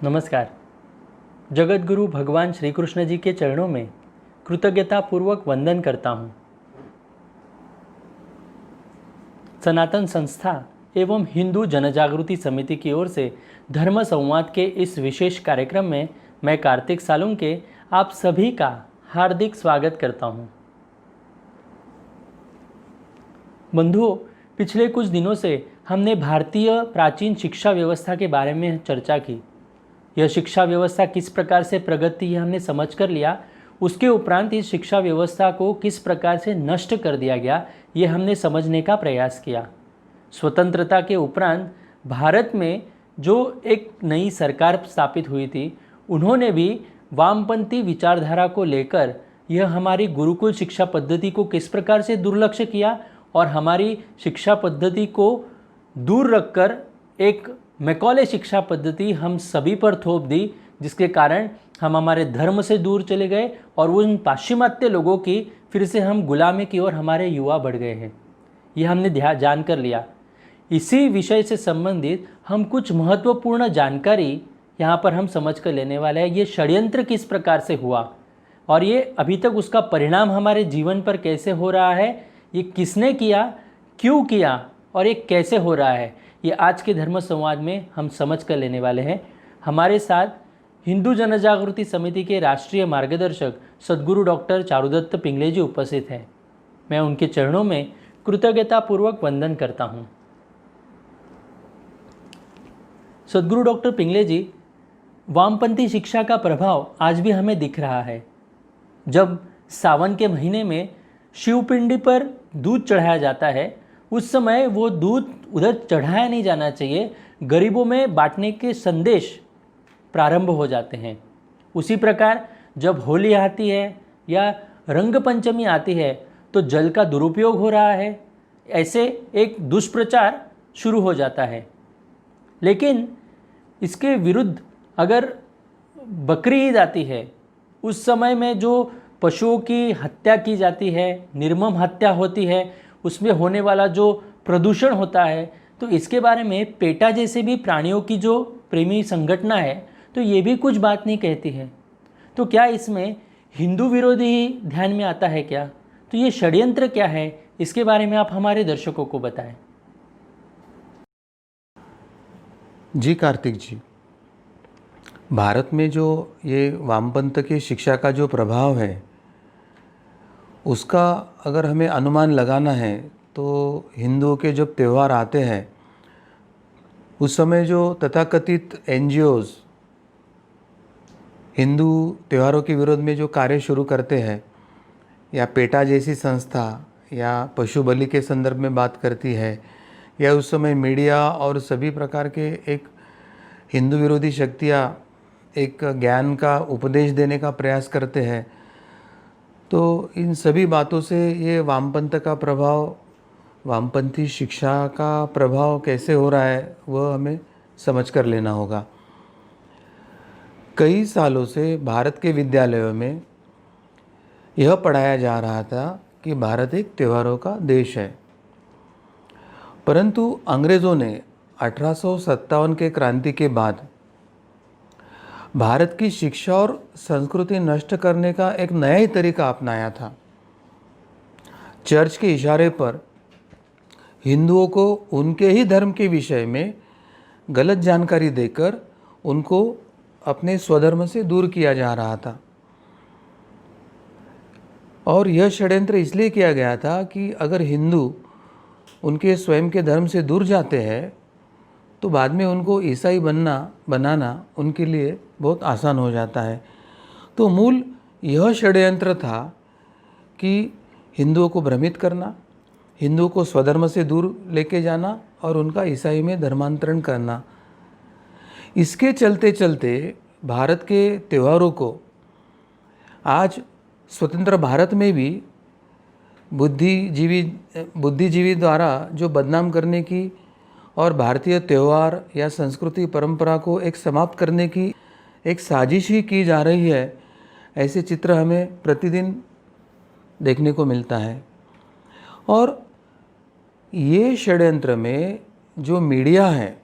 नमस्कार। जगत गुरु भगवान श्री कृष्ण जी के चरणों में कृतज्ञता पूर्वक वंदन करता हूँ। सनातन संस्था एवं हिंदू जनजागृति समिति की ओर से धर्म संवाद के इस विशेष कार्यक्रम में मैं कार्तिक सालुंके आप सभी का हार्दिक स्वागत करता हूँ। बंधुओं, पिछले कुछ दिनों से हमने भारतीय प्राचीन शिक्षा व्यवस्था के बारे में चर्चा की। यह शिक्षा व्यवस्था किस प्रकार से प्रगति है हमने समझ कर लिया। उसके उपरांत इस शिक्षा व्यवस्था को किस प्रकार से नष्ट कर दिया गया ये हमने समझने का प्रयास किया। स्वतंत्रता के उपरांत भारत में जो एक नई सरकार स्थापित हुई थी, उन्होंने भी वामपंथी विचारधारा को लेकर यह हमारी गुरुकुल शिक्षा पद्धति को किस प्रकार से दुर्लक्ष्य किया और हमारी शिक्षा पद्धति को दूर रखकर एक मैकॉले शिक्षा पद्धति हम सभी पर थोप दी, जिसके कारण हम हमारे धर्म से दूर चले गए और उन पाश्चिमात्य लोगों की फिर से हम गुलामी की ओर हमारे युवा बढ़ गए हैं। ये हमने जान कर लिया। इसी विषय से संबंधित हम कुछ महत्वपूर्ण जानकारी यहाँ पर हम समझ कर लेने वाले हैं। ये षड्यंत्र किस प्रकार से हुआ और ये अभी तक उसका परिणाम हमारे जीवन पर कैसे हो रहा है, ये किसने किया, क्यों किया और ये कैसे हो रहा है, ये आज के धर्म संवाद में हम समझ कर लेने वाले हैं। हमारे साथ हिंदू जनजागृति समिति के राष्ट्रीय मार्गदर्शक सद्गुरु डॉक्टर चारुदत्त पिंगले जी उपस्थित हैं। मैं उनके चरणों में कृतज्ञतापूर्वक वंदन करता हूँ। सद्गुरु डॉक्टर पिंगले जी, वामपंथी शिक्षा का प्रभाव आज भी हमें दिख रहा है। जब सावन के महीने में शिवपिंडी पर दूध चढ़ाया जाता है, उस समय वो दूध उधर चढ़ाया नहीं जाना चाहिए, गरीबों में बांटने के संदेश प्रारंभ हो जाते हैं। उसी प्रकार जब होली आती है या रंग पंचमी आती है तो जल का दुरुपयोग हो रहा है, ऐसे एक दुष्प्रचार शुरू हो जाता है। लेकिन इसके विरुद्ध अगर बकरी ईद आती है, उस समय में जो पशुओं की हत्या की जाती है, निर्मम हत्या होती है, उसमें होने वाला जो प्रदूषण होता है, तो इसके बारे में पेटा जैसे भी प्राणियों की जो प्रेमी संगठन है, तो ये भी कुछ बात नहीं कहती है। तो क्या इसमें हिंदू विरोधी ही ध्यान में आता है क्या? तो ये षड्यंत्र क्या है, इसके बारे में आप हमारे दर्शकों को बताएं। जी कार्तिक जी, भारत में जो ये वामपंथ की शिक्षा का जो प्रभाव है, उसका अगर हमें अनुमान लगाना है तो हिंदुओं के जब त्यौहार आते हैं, उस समय जो तथाकथित एनजीओज़ हिंदू त्योहारों के विरोध में जो कार्य शुरू करते हैं, या पेटा जैसी संस्था या पशु बलि के संदर्भ में बात करती है, या उस समय मीडिया और सभी प्रकार के एक हिंदू विरोधी शक्तियाँ एक ज्ञान का उपदेश देने का प्रयास करते हैं, तो इन सभी बातों से ये वामपंथ का प्रभाव, वामपंथी शिक्षा का प्रभाव कैसे हो रहा है वह हमें समझ कर लेना होगा। कई सालों से भारत के विद्यालयों में यह पढ़ाया जा रहा था कि भारत एक त्योहारों का देश है, परंतु अंग्रेज़ों ने 1857 के क्रांति के बाद भारत की शिक्षा और संस्कृति नष्ट करने का एक नया ही तरीका अपनाया था। चर्च के इशारे पर हिंदुओं को उनके ही धर्म के विषय में गलत जानकारी देकर उनको अपने स्वधर्म से दूर किया जा रहा था। और यह षड्यंत्र इसलिए किया गया था कि अगर हिंदू उनके स्वयं के धर्म से दूर जाते हैं तो बाद में उनको ईसाई बनाना उनके लिए बहुत आसान हो जाता है। तो मूल यह षड्यंत्र था कि हिंदुओं को भ्रमित करना, हिंदुओं को स्वधर्म से दूर लेके जाना और उनका ईसाई में धर्मांतरण करना। इसके चलते चलते भारत के त्योहारों को आज स्वतंत्र भारत में भी बुद्धिजीवी द्वारा जो बदनाम करने की और भारतीय त्यौहार या संस्कृति परंपरा को एक समाप्त करने की एक साजिश ही की जा रही है, ऐसे चित्र हमें प्रतिदिन देखने को मिलता है। और ये षड्यंत्र में जो मीडिया है,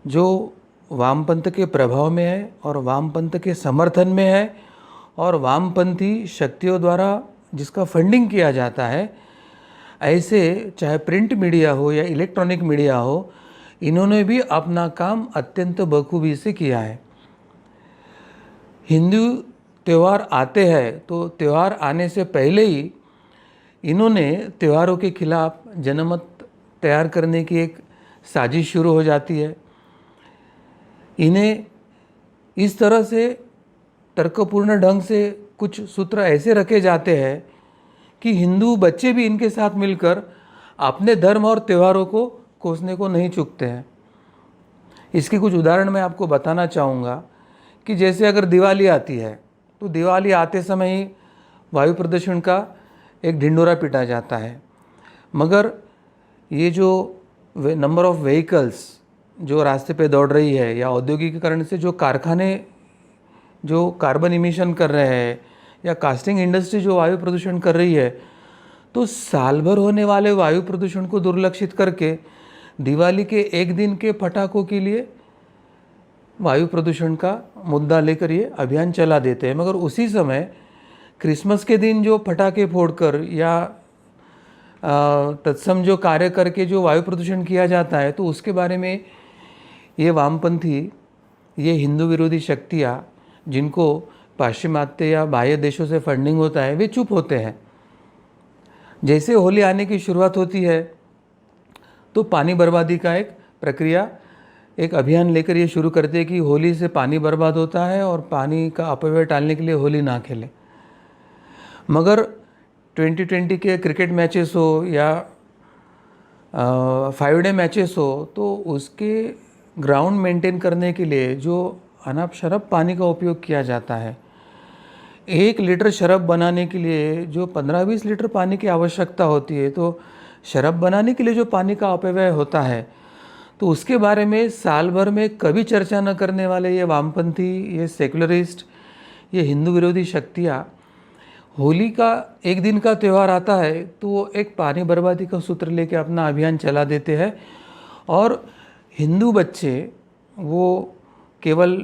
जो वामपंथ के प्रभाव में है और वामपंथ के समर्थन में है और वामपंथी शक्तियों द्वारा जिसका फंडिंग किया जाता है, ऐसे चाहे प्रिंट मीडिया हो या इलेक्ट्रॉनिक मीडिया हो, इन्होंने भी अपना काम अत्यंत बखूबी से किया है। हिंदू त्यौहार आते हैं तो त्यौहार आने से पहले ही इन्होंने त्योहारों के खिलाफ जनमत तैयार करने की एक साजिश शुरू हो जाती है। इन्हें इस तरह से तर्कपूर्ण ढंग से कुछ सूत्र ऐसे रखे जाते हैं कि हिंदू बच्चे भी इनके साथ मिलकर अपने धर्म और त्योहारों को कोसने को नहीं चूकते हैं। इसके कुछ उदाहरण मैं आपको बताना चाहूँगा कि जैसे अगर दिवाली आती है तो दिवाली आते समय ही वायु प्रदूषण का एक ढिंढोरा पीटा जाता है, मगर ये जो नंबर ऑफ व्हीकल्स जो रास्ते पे दौड़ रही है या औद्योगिकीकरण से जो कारखाने जो कार्बन इमिशन कर रहे हैं या कास्टिंग इंडस्ट्री जो वायु प्रदूषण कर रही है, तो साल भर होने वाले वायु प्रदूषण को दुर्लक्षित करके दिवाली के एक दिन के पटाखों के लिए वायु प्रदूषण का मुद्दा लेकर ये अभियान चला देते हैं। मगर उसी समय क्रिसमस के दिन जो पटाखे फोड़कर या तत्सम जो कार्य करके जो वायु प्रदूषण किया जाता है, तो उसके बारे में ये वामपंथी, ये हिंदू विरोधी शक्तियाँ जिनको पाश्चिमात्य या बाह्य देशों से फंडिंग होता है, वे चुप होते हैं। जैसे होली आने की शुरुआत होती है तो पानी बर्बादी का एक प्रक्रिया, एक अभियान लेकर ये शुरू करते हैं कि होली से पानी बर्बाद होता है और पानी का अपव्यय टालने के लिए होली ना खेलें। मगर 2020 के क्रिकेट मैचेस हो या 5 डे मैचेस हो, तो उसके ग्राउंड मेंटेन करने के लिए जो अनाप शराब पानी का उपयोग किया जाता है, 1 लीटर शराब बनाने के लिए जो 15-20 लीटर पानी की आवश्यकता होती है, तो शराब बनाने के लिए जो पानी का अपव्यय होता है, तो उसके बारे में साल भर में कभी चर्चा न करने वाले ये वामपंथी, ये सेकुलरिस्ट, ये हिंदू विरोधी शक्तियाँ होली का एक दिन का त्यौहार आता है तो वो एक पानी बर्बादी का सूत्र लेके अपना अभियान चला देते हैं। और हिंदू बच्चे वो केवल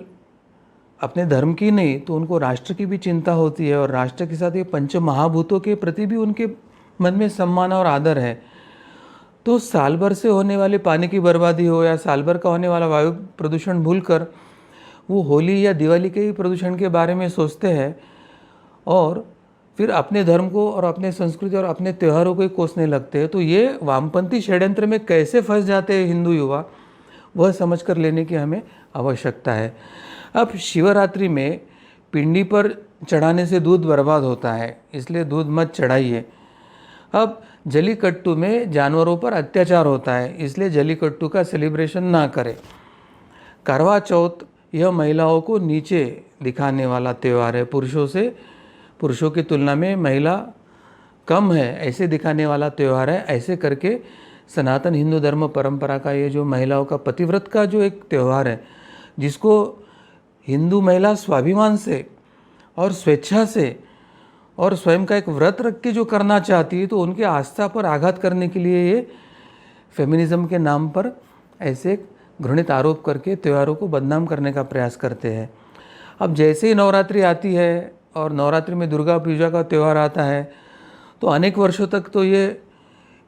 अपने धर्म की नहीं तो उनको राष्ट्र की भी चिंता होती है और राष्ट्र के साथ ये पंच महाभूतों के प्रति भी उनके मन में सम्मान और आदर है। तो साल भर से होने वाले पानी की बर्बादी हो या साल भर का होने वाला वायु प्रदूषण भूलकर वो होली या दिवाली के ही प्रदूषण के बारे में सोचते हैं और फिर अपने धर्म को और अपने संस्कृति और अपने त्योहारों को ही कोसने लगते हैं। तो ये वामपंथी षड्यंत्र में कैसे फंस जाते हैं हिंदू युवा, वह समझ कर लेने की हमें आवश्यकता है। अब शिवरात्रि में पिंडी पर चढ़ाने से दूध बर्बाद होता है, इसलिए दूध मत चढ़ाइए। अब जलीकट्टू में जानवरों पर अत्याचार होता है, इसलिए जलीकट्टू का सेलिब्रेशन ना करें। करवा चौथ यह महिलाओं को नीचे दिखाने वाला त्यौहार है, पुरुषों की तुलना में महिला कम है ऐसे दिखाने वाला त्यौहार है। ऐसे करके सनातन हिंदू धर्म परंपरा का ये जो महिलाओं का पतिव्रत का जो एक त्यौहार है, जिसको हिंदू महिला स्वाभिमान से और स्वेच्छा से और स्वयं का एक व्रत रख के जो करना चाहती है, तो उनके आस्था पर आघात करने के लिए ये फेमिनिज्म के नाम पर ऐसे घृणित आरोप करके त्योहारों को बदनाम करने का प्रयास करते हैं। अब जैसे ही नवरात्रि आती है और नवरात्रि में दुर्गा पूजा का त्यौहार आता है, तो अनेक वर्षों तक तो ये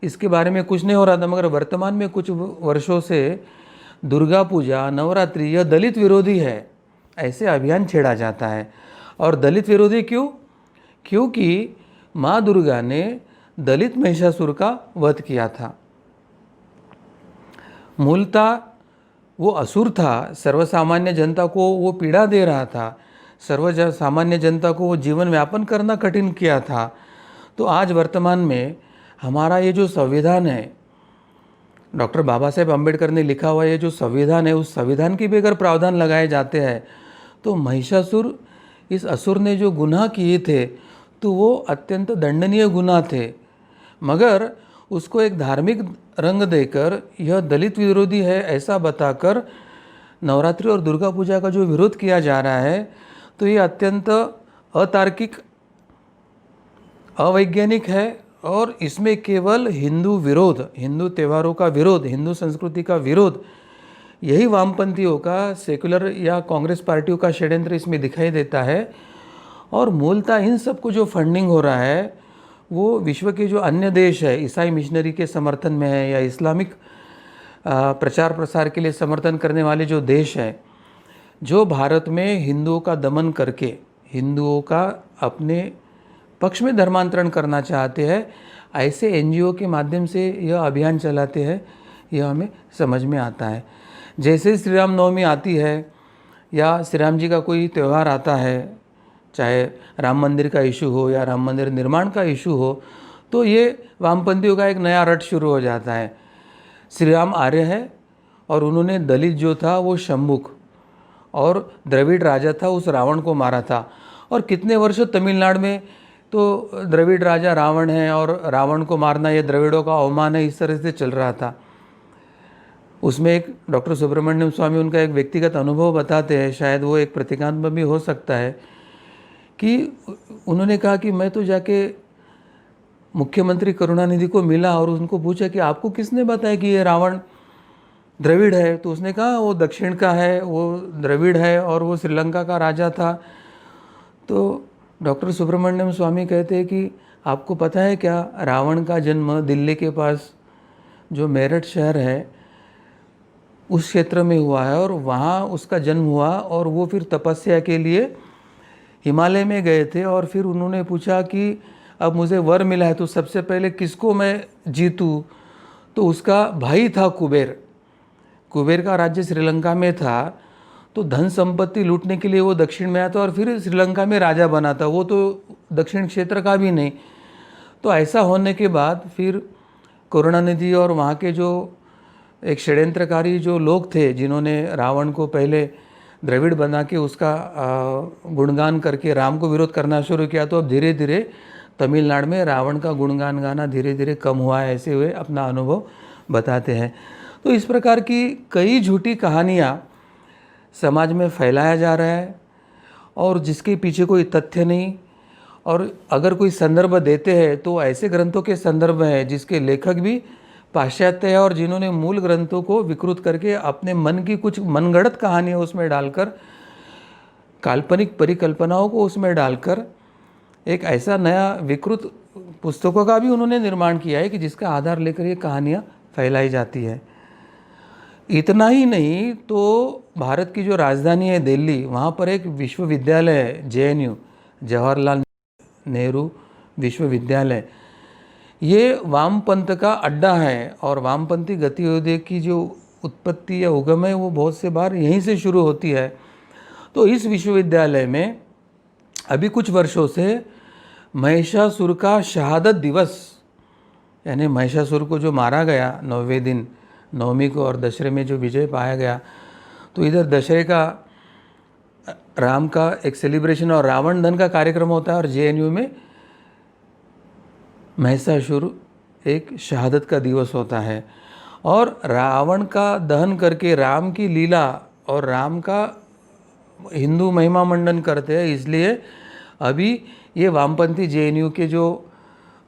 इसके बारे में कुछ नहीं हो रहा था, मगर वर्तमान में कुछ वर्षों से दुर्गा पूजा, नवरात्रि यह दलित विरोधी है ऐसे अभियान छेड़ा जाता है। और दलित विरोधी क्यों? क्योंकि माँ दुर्गा ने दलित महिषासुर का वध किया था। मूलतः वो असुर था, सर्वसामान्य जनता को वो पीड़ा दे रहा था, सामान्य जनता को वो जीवन यापन करना कठिन किया था। तो आज वर्तमान में हमारा ये जो संविधान है, डॉक्टर बाबा साहेब अम्बेडकर ने लिखा हुआ ये जो संविधान है, उस संविधान की भी अगर प्रावधान लगाए जाते हैं तो महिषासुर, इस असुर ने जो गुनाह किए थे तो वो अत्यंत दंडनीय गुनाह थे, मगर उसको एक धार्मिक रंग देकर यह दलित विरोधी है ऐसा बताकर नवरात्रि और दुर्गा पूजा का जो विरोध किया जा रहा है, तो ये अत्यंत अतार्किक, अवैज्ञानिक है। और इसमें केवल हिंदू विरोध, हिंदू त्योहारों का विरोध, हिंदू संस्कृति का विरोध यही वामपंथियों का, सेकुलर या कांग्रेस पार्टियों का षड्यंत्र इसमें दिखाई देता है। और मूलतः इन सबको जो फंडिंग हो रहा है वो विश्व के जो अन्य देश है, ईसाई मिशनरी के समर्थन में है या इस्लामिक प्रचार प्रसार के लिए समर्थन करने वाले जो देश हैं, जो भारत में हिंदुओं का दमन करके हिंदुओं का अपने पक्ष में धर्मांतरण करना चाहते हैं, ऐसे एनजीओ के माध्यम से यह अभियान चलाते हैं, यह हमें समझ में आता है। जैसे श्री राम नवमी आती है या श्री राम जी का कोई त्यौहार आता है, चाहे राम मंदिर का इशू हो या राम मंदिर निर्माण का इशू हो, तो ये वामपंथियों का एक नया रट शुरू हो जाता है। श्री राम आर्य है और उन्होंने दलित जो था वो शंभुक और द्रविड़ राजा था, उस रावण को मारा था। और कितने वर्षों तमिलनाडु में तो द्रविड़ राजा रावण है और रावण को मारना ये द्रविड़ों का अवमान है, इस तरह से चल रहा था। उसमें एक डॉक्टर सुब्रमण्यम स्वामी उनका एक व्यक्तिगत अनुभव बताते हैं, शायद वो एक प्रतीकात्मक भी हो सकता है, कि उन्होंने कहा कि मैं तो जाके मुख्यमंत्री करुणानिधि को मिला और उनको पूछा कि आपको किसने बताया कि ये रावण द्रविड़ है। तो उसने कहा वो दक्षिण का है, वो द्रविड़ है और वो श्रीलंका का राजा था। तो डॉक्टर सुब्रमण्यम स्वामी कहते हैं कि आपको पता है क्या, रावण का जन्म दिल्ली के पास जो मेरठ शहर है उस क्षेत्र में हुआ है और वहाँ उसका जन्म हुआ और वो फिर तपस्या के लिए हिमालय में गए थे। और फिर उन्होंने पूछा कि अब मुझे वर मिला है तो सबसे पहले किसको मैं जीतूँ, तो उसका भाई था कुबेर। कुबेर का राज्य श्रीलंका में था, तो धन संपत्ति लूटने के लिए वो दक्षिण में आया था और फिर श्रीलंका में राजा बना था, वो तो दक्षिण क्षेत्र का भी नहीं। तो ऐसा होने के बाद फिर करुणानिधि और वहाँ के जो एक षड्यंत्रकारी जो लोग थे, जिन्होंने रावण को पहले द्रविड़ बना के उसका गुणगान करके राम को विरोध करना शुरू किया, तो अब धीरे धीरे तमिलनाडु में रावण का गुणगान गाना धीरे धीरे कम हुआ है, ऐसे हुए अपना अनुभव बताते हैं। तो इस प्रकार की कई झूठी कहानियाँ समाज में फैलाया जा रहा है और जिसके पीछे कोई तथ्य नहीं, और अगर कोई संदर्भ देते हैं तो ऐसे ग्रंथों के संदर्भ हैं जिसके लेखक भी पाश्चात्य है और जिन्होंने मूल ग्रंथों को विकृत करके अपने मन की कुछ मनगढ़ंत कहानियाँ उसमें डालकर, काल्पनिक परिकल्पनाओं को उसमें डालकर एक ऐसा नया विकृत पुस्तकों का भी उन्होंने निर्माण किया है कि जिसका आधार लेकर ये कहानियाँ फैलाई जाती है। इतना ही नहीं तो भारत की जो राजधानी है दिल्ली, वहाँ पर एक विश्वविद्यालय है, JNU, जवाहरलाल नेहरू विश्वविद्यालय। ये वामपंथ का अड्डा है और वामपंथी गतिविधियों की जो उत्पत्ति या उगम है वो बहुत से बार यहीं से शुरू होती है। तो इस विश्वविद्यालय में अभी कुछ वर्षों से महिषासुर का शहादत दिवस, यानी महिषासुर को जो मारा गया 9वें दिन, नवमी को, और दशहरे में जो विजय पाया गया, तो इधर दशहरे का राम का एक सेलिब्रेशन और रावण दहन का कार्यक्रम होता है और JNU में महिषासुर एक शहादत का दिवस होता है। और रावण का दहन करके राम की लीला और राम का हिंदू महिमा मंडन करते हैं, इसलिए अभी ये वामपंथी JNU के जो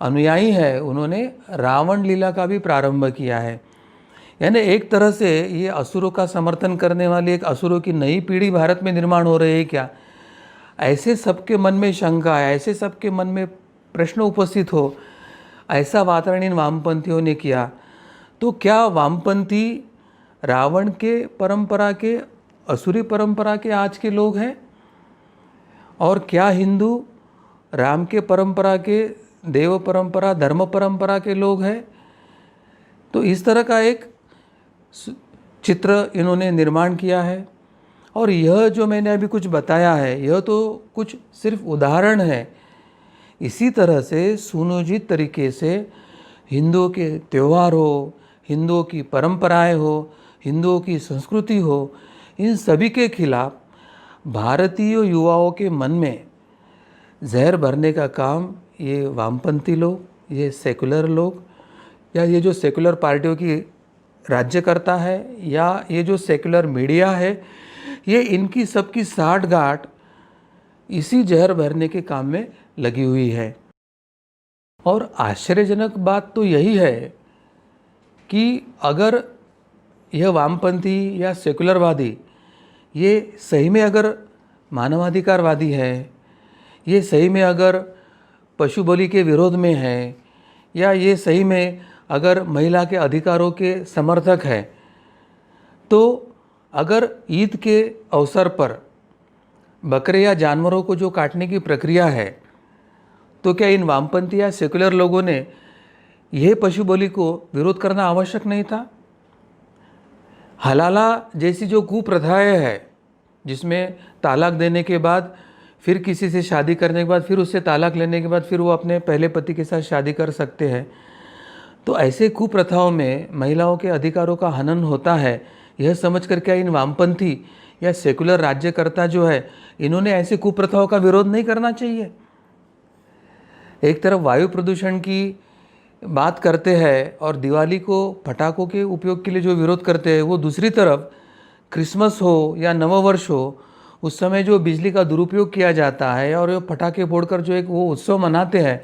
अनुयायी हैं उन्होंने रावण लीला का भी प्रारंभ किया है। यानी एक तरह से ये असुरों का समर्थन करने वाली एक असुरों की नई पीढ़ी भारत में निर्माण हो रही है क्या, ऐसे सबके मन में शंका है, ऐसे सबके मन में प्रश्न उपस्थित हो, ऐसा वातावरण इन वामपंथियों ने किया। तो क्या वामपंथी रावण के परंपरा के, असुरी परंपरा के आज के लोग हैं, और क्या हिंदू राम के परंपरा के, देव परंपरा, धर्म परंपरा के लोग हैं? तो इस तरह का एक चित्र इन्होंने निर्माण किया है। और यह जो मैंने अभी कुछ बताया है यह तो कुछ सिर्फ उदाहरण है। इसी तरह से सुनियोजित तरीके से हिंदुओं के त्यौहार हो, हिंदुओं की परंपराएं हो, हिंदुओं की संस्कृति हो, इन सभी के खिलाफ भारतीय युवाओं के मन में जहर भरने का काम ये वामपंथी लोग, ये सेकुलर लोग, या ये जो सेकुलर पार्टियों की राज्यकर्ता है, या ये जो सेकुलर मीडिया है, ये इनकी सबकी साठगांठ इसी जहर भरने के काम में लगी हुई है। और आश्चर्यजनक बात तो यही है कि अगर यह वामपंथी या सेकुलरवादी ये सही में अगर मानवाधिकारवादी है, ये सही में अगर पशु बलि के विरोध में है, या ये सही में अगर महिला के अधिकारों के समर्थक है, तो अगर ईद के अवसर पर बकरे या जानवरों को जो काटने की प्रक्रिया है, तो क्या इन वामपंथी या सेकुलर लोगों ने यह पशु बलि को विरोध करना आवश्यक नहीं था? हलाला जैसी जो कुप्रथाएं है, जिसमें तालाक देने के बाद फिर किसी से शादी करने के बाद फिर उससे तालाक लेने के बाद फिर वो अपने पहले पति के साथ शादी कर सकते हैं, तो ऐसे कुप्रथाओं में महिलाओं के अधिकारों का हनन होता है, यह समझकर क्या इन वामपंथी या सेकुलर राज्यकर्ता जो है, इन्होंने ऐसे कुप्रथाओं का विरोध नहीं करना चाहिए? एक तरफ वायु प्रदूषण की बात करते हैं और दिवाली को पटाखों के उपयोग के लिए जो विरोध करते हैं, वो दूसरी तरफ क्रिसमस हो या नववर्ष हो, उस समय जो बिजली का दुरुपयोग किया जाता है और वो पटाखे फोड़कर जो एक वो उत्सव मनाते हैं,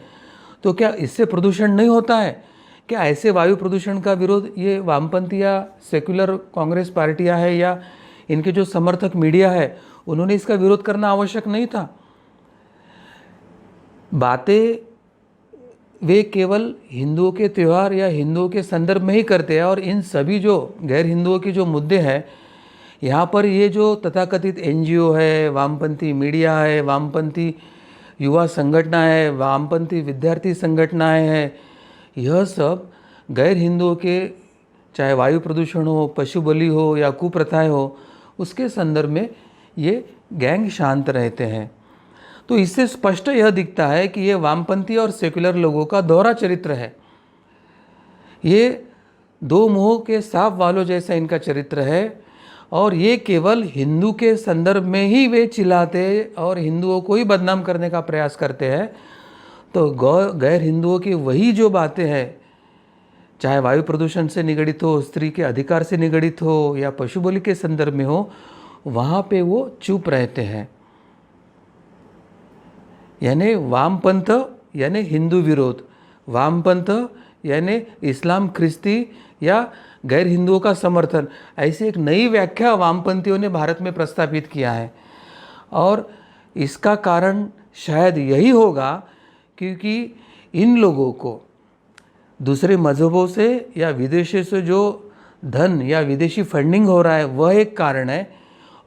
तो क्या इससे प्रदूषण नहीं होता है? क्या ऐसे वायु प्रदूषण का विरोध ये वामपंथी या सेकुलर कांग्रेस पार्टियां है या इनके जो समर्थक मीडिया है, उन्होंने इसका विरोध करना आवश्यक नहीं था? बातें वे केवल हिंदुओं के त्यौहार या हिंदुओं के संदर्भ में ही करते हैं, और इन सभी जो गैर हिंदुओं के जो मुद्दे हैं, यहाँ पर ये जो तथाकथित एनजीओ है, वामपंथी मीडिया है, वामपंथी युवा संगठन है, वामपंथी विद्यार्थी संगठनाएं हैं, यह सब गैर हिंदुओं के, चाहे वायु प्रदूषण हो, पशु बलि हो या कुप्रथाएं हो, उसके संदर्भ में ये गैंग शांत रहते हैं। तो इससे स्पष्ट यह दिखता है कि ये वामपंथी और सेकुलर लोगों का दोहरा चरित्र है। ये दो मुंहों के सांप वालों जैसा इनका चरित्र है, और ये केवल हिंदू के संदर्भ में ही वे चिल्लाते और हिंदुओं को ही बदनाम करने का प्रयास करते हैं। तो गैर हिंदुओं की वही जो बातें हैं, चाहे वायु प्रदूषण से निगड़ित हो, स्त्री के अधिकार से निगड़ित हो या पशु बलि के संदर्भ में हो, वहाँ पे वो चुप रहते हैं। यानी वामपंथ यानी हिंदू विरोध, वामपंथ यानी इस्लाम ख्रिस्ती या गैर हिंदुओं का समर्थन, ऐसी एक नई व्याख्या वामपंथियों ने भारत में प्रस्तावित किया है। और इसका कारण शायद यही होगा क्योंकि इन लोगों को दूसरे मज़हबों से या विदेशों से जो धन या विदेशी फंडिंग हो रहा है, वह एक कारण है,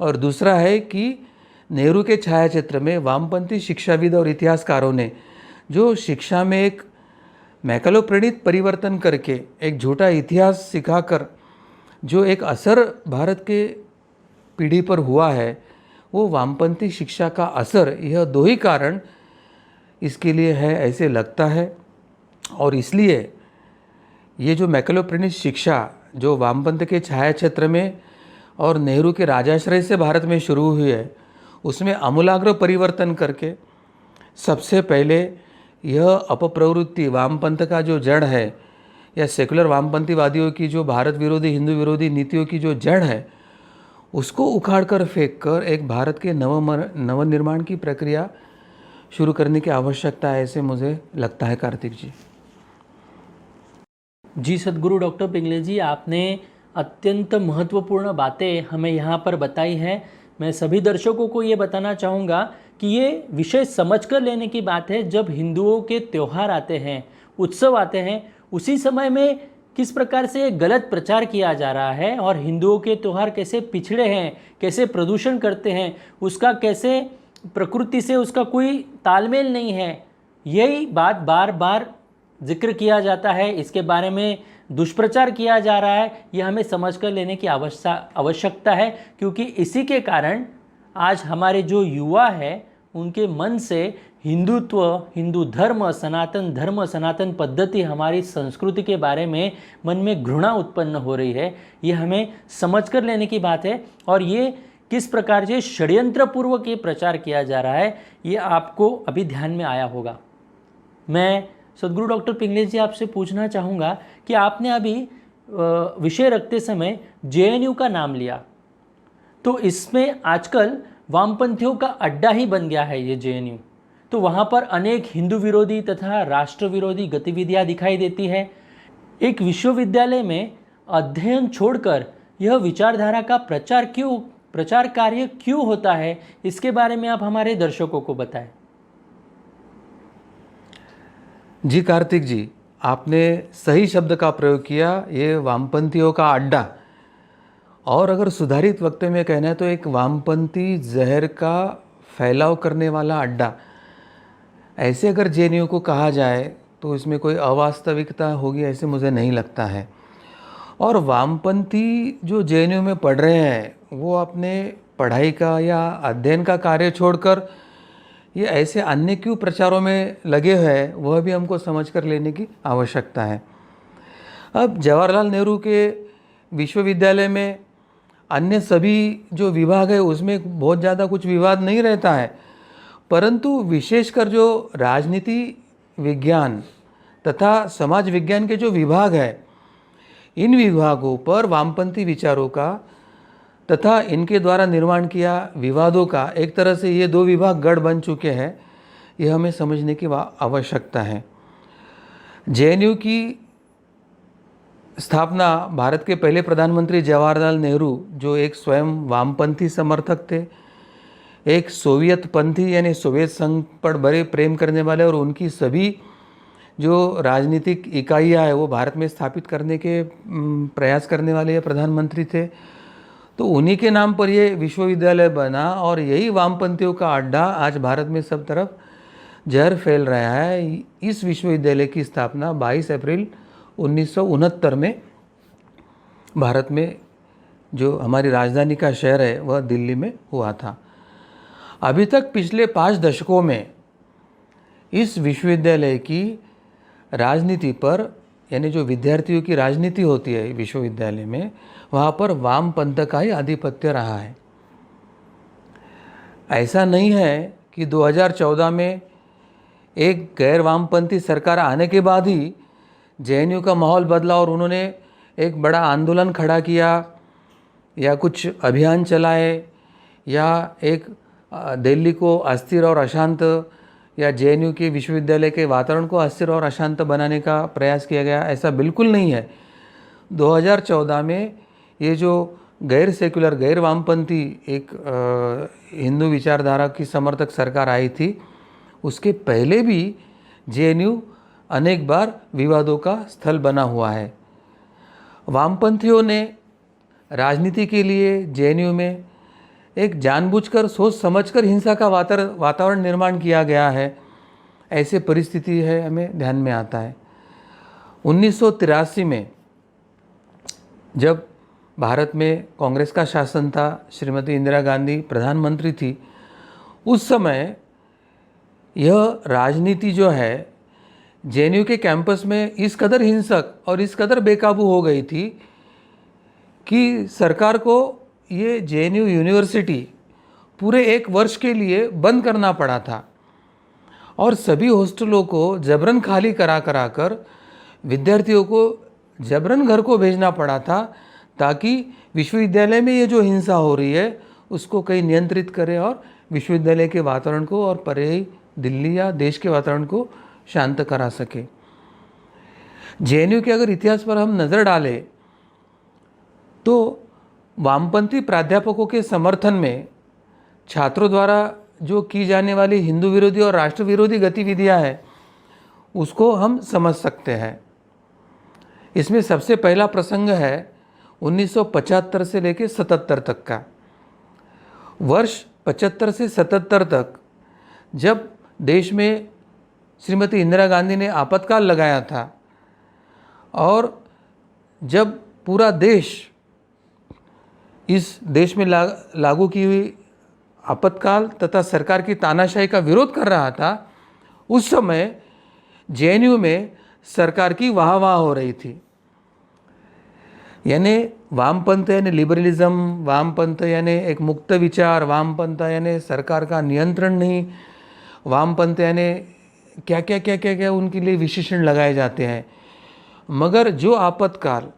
और दूसरा है कि नेहरू के छायाचित्र में वामपंथी शिक्षाविद और इतिहासकारों ने जो शिक्षा में एक मैकलो प्रणीत परिवर्तन करके एक झूठा इतिहास सिखाकर जो एक असर भारत के पीढ़ी पर हुआ है, वो वामपंथी शिक्षा का असर, यह दो ही कारण इसके लिए है ऐसे लगता है। और इसलिए ये जो मैकलो प्रणीत शिक्षा जो वामपंथ के छायाचित्र में और नेहरू के राजाश्रय से भारत में शुरू हुई है, उसमें आमूलाग्र परिवर्तन करके सबसे पहले यह अपप्रवृत्ति वामपंथ का जो जड़ है या सेकुलर वामपंथीवादियों की जो भारत विरोधी हिंदू विरोधी नीतियों की जो जड़ है, उसको उखाड़ कर फेंक कर एक भारत के नवनिर्माण की प्रक्रिया शुरू करने की आवश्यकता है, ऐसे मुझे लगता है। कार्तिक जी। जी सद्गुरु डॉक्टर पिंगले जी, आपने अत्यंत महत्वपूर्ण बातें हमें यहाँ पर बताई हैं। मैं सभी दर्शकों को ये बताना चाहूँगा कि ये विषय समझकर लेने की बात है। जब हिंदुओं के त्यौहार आते हैं, उत्सव आते हैं, उसी समय में किस प्रकार से गलत प्रचार किया जा रहा है और हिंदुओं के त्यौहार कैसे पिछड़े हैं, कैसे प्रदूषण करते हैं, उसका कैसे प्रकृति से उसका कोई तालमेल नहीं है, यही बात बार बार जिक्र किया जाता है। इसके बारे में दुष्प्रचार किया जा रहा है। यह हमें समझकर लेने की आवश्यकता है, क्योंकि इसी के कारण आज हमारे जो युवा है उनके मन से हिंदुत्व, हिंदू धर्म, सनातन पद्धति, हमारी संस्कृति के बारे में मन में घृणा उत्पन्न हो रही है। ये हमें समझकर लेने की बात है। और ये किस प्रकार से षड्यंत्रपूर्वक ये प्रचार किया जा रहा है, ये आपको अभी ध्यान में आया होगा। मैं सद्गुरु डॉक्टर पिंगले जी आपसे पूछना चाहूँगा कि आपने अभी विषय रखते समय जेएनयू का नाम लिया, तो इसमें आजकल वामपंथियों का अड्डा ही बन गया है ये जेएनयू। तो वहाँ पर अनेक हिंदू विरोधी तथा राष्ट्र विरोधी गतिविधियाँ दिखाई देती है। एक विश्वविद्यालय में अध्ययन छोड़कर यह विचारधारा का प्रचार कार्य क्यों होता है, इसके बारे में आप हमारे दर्शकों को बताएं। जी कार्तिक जी, आपने सही शब्द का प्रयोग किया। ये वामपंथियों का अड्डा, और अगर सुधारित वक्त में कहना है तो एक वामपंथी जहर का फैलाव करने वाला अड्डा, ऐसे अगर जेएनयू को कहा जाए तो इसमें कोई अवास्तविकता होगी ऐसे मुझे नहीं लगता है। और वामपंथी जो जेएनयू में पढ़ रहे हैं वो अपने पढ़ाई का या अध्ययन का कार्य छोड़कर ये ऐसे अन्य क्यों प्रचारों में लगे हुए हैं, वह भी हमको समझ कर लेने की आवश्यकता है। अब जवाहरलाल नेहरू के विश्वविद्यालय में अन्य सभी जो विभाग है उसमें बहुत ज़्यादा कुछ विवाद नहीं रहता है, परंतु विशेषकर जो राजनीति विज्ञान तथा समाज विज्ञान के जो विभाग है, इन विभागों पर वामपंथी विचारों का तथा इनके द्वारा निर्माण किया विवादों का एक तरह से ये दो विभाग गढ़ बन चुके हैं, यह हमें समझने की आवश्यकता है। जेएनयू की स्थापना भारत के पहले प्रधानमंत्री जवाहरलाल नेहरू, जो एक स्वयं वामपंथी समर्थक थे, एक सोवियत पंथी यानी सोवियत संघ पर बड़े प्रेम करने वाले और उनकी सभी जो राजनीतिक इकाइयाँ है वो भारत में स्थापित करने के प्रयास करने वाले ये प्रधानमंत्री थे। तो उन्हीं के नाम पर ये विश्वविद्यालय बना और यही वामपंथियों का अड्डा आज भारत में सब तरफ जहर फैल रहा है। इस विश्वविद्यालय की स्थापना 22 अप्रैल 1969 में भारत में, जो हमारी राजधानी का शहर है वह दिल्ली में हुआ था। अभी तक पिछले 5 दशकों में इस विश्वविद्यालय की राजनीति पर, यानी जो विद्यार्थियों की राजनीति होती है विश्वविद्यालय में, वहाँ पर वामपंथ का ही आधिपत्य रहा है। ऐसा नहीं है कि 2014 में एक गैर वामपंथी सरकार आने के बाद ही जेएनयू का माहौल बदला और उन्होंने एक बड़ा आंदोलन खड़ा किया या कुछ अभियान चलाए या एक दिल्ली को अस्थिर और अशांत या जेएनयू के विश्वविद्यालय के वातावरण को अस्थिर और अशांत बनाने का प्रयास किया गया, ऐसा बिल्कुल नहीं है। 2014 में ये जो गैर सेक्युलर, गैर वामपंथी एक हिंदू विचारधारा की समर्थक सरकार आई थी, उसके पहले भी जेएनयू अनेक बार विवादों का स्थल बना हुआ है। वामपंथियों ने राजनीति के लिए जेएनयू में एक जानबूझकर, सोच समझकर हिंसा का वातावरण निर्माण किया गया है, ऐसे परिस्थिति है हमें ध्यान में आता है। 1983 में जब भारत में कांग्रेस का शासन था, श्रीमती इंदिरा गांधी प्रधानमंत्री थी, उस समय यह राजनीति जो है जेएनयू के कैंपस में इस कदर हिंसक और इस कदर बेकाबू हो गई थी कि सरकार को ये जेएनयू यूनिवर्सिटी पूरे 1 वर्ष के लिए बंद करना पड़ा था और सभी हॉस्टलों को जबरन खाली करा कर विद्यार्थियों को जबरन घर को भेजना पड़ा था, ताकि विश्वविद्यालय में ये जो हिंसा हो रही है उसको कहीं नियंत्रित करे और विश्वविद्यालय के वातावरण को और परे दिल्ली या देश के वातावरण को शांत करा सके। जेएनयू के अगर इतिहास पर हम नज़र डालें तो वामपंथी प्राध्यापकों के समर्थन में छात्रों द्वारा जो की जाने वाली हिंदू विरोधी और राष्ट्र विरोधी गतिविधियां हैं उसको हम समझ सकते हैं। इसमें सबसे पहला प्रसंग है 1975 से लेकर 77 तक का। वर्ष 75 से 77 तक जब देश में श्रीमती इंदिरा गांधी ने आपातकाल लगाया था और जब पूरा देश इस देश में लागू की हुई आपातकाल तथा सरकार की तानाशाही का विरोध कर रहा था, उस समय जेएनयू में सरकार की वाह हो रही थी। यानी वामपंथ यानी लिबरलिज्म, वामपंथ यानी एक मुक्त विचार, वामपंथ यानी सरकार का नियंत्रण नहीं, वामपंथ यानी क्या क्या क्या क्या क्या उनके लिए विशेषण लगाए जाते हैं। मगर जो आपातकाल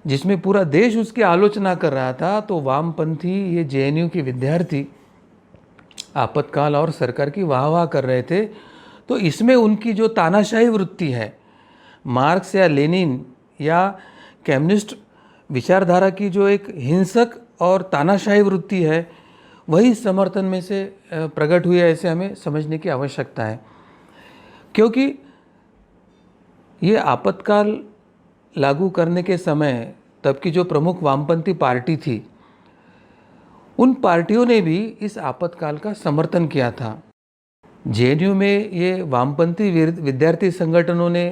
जिसमें पूरा देश उसकी आलोचना कर रहा था, तो वामपंथी ये जेएनयू के विद्यार्थी आपातकाल और सरकार की वाह कर रहे थे। तो इसमें उनकी जो तानाशाही वृत्ति है, मार्क्स या लेनिन या कम्युनिस्ट विचारधारा की जो एक हिंसक और तानाशाही वृत्ति है वही समर्थन में से प्रकट हुई है, ऐसे हमें समझने की आवश्यकता है। क्योंकि ये आपातकाल लागू करने के समय तब की जो प्रमुख वामपंथी पार्टी थी, उन पार्टियों ने भी इस आपातकाल का समर्थन किया था। जेएनयू में ये वामपंथी विद्यार्थी संगठनों ने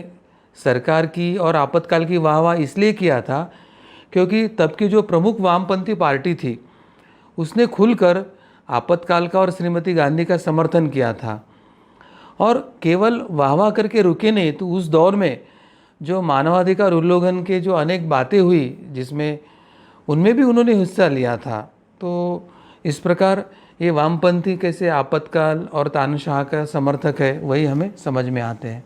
सरकार की और आपातकाल की वाहवाह इसलिए किया था क्योंकि तब की जो प्रमुख वामपंथी पार्टी थी उसने खुलकर आपातकाल का और श्रीमती गांधी का समर्थन किया था। और केवल वाहवाह करके रुके नहीं, तो उस दौर में जो मानवाधिकार उल्लंघन के जो अनेक बातें हुई जिसमें उनमें भी उन्होंने हिस्सा लिया था। तो इस प्रकार ये वामपंथी कैसे आपातकाल और तानाशाह का समर्थक है वही हमें समझ में आते हैं।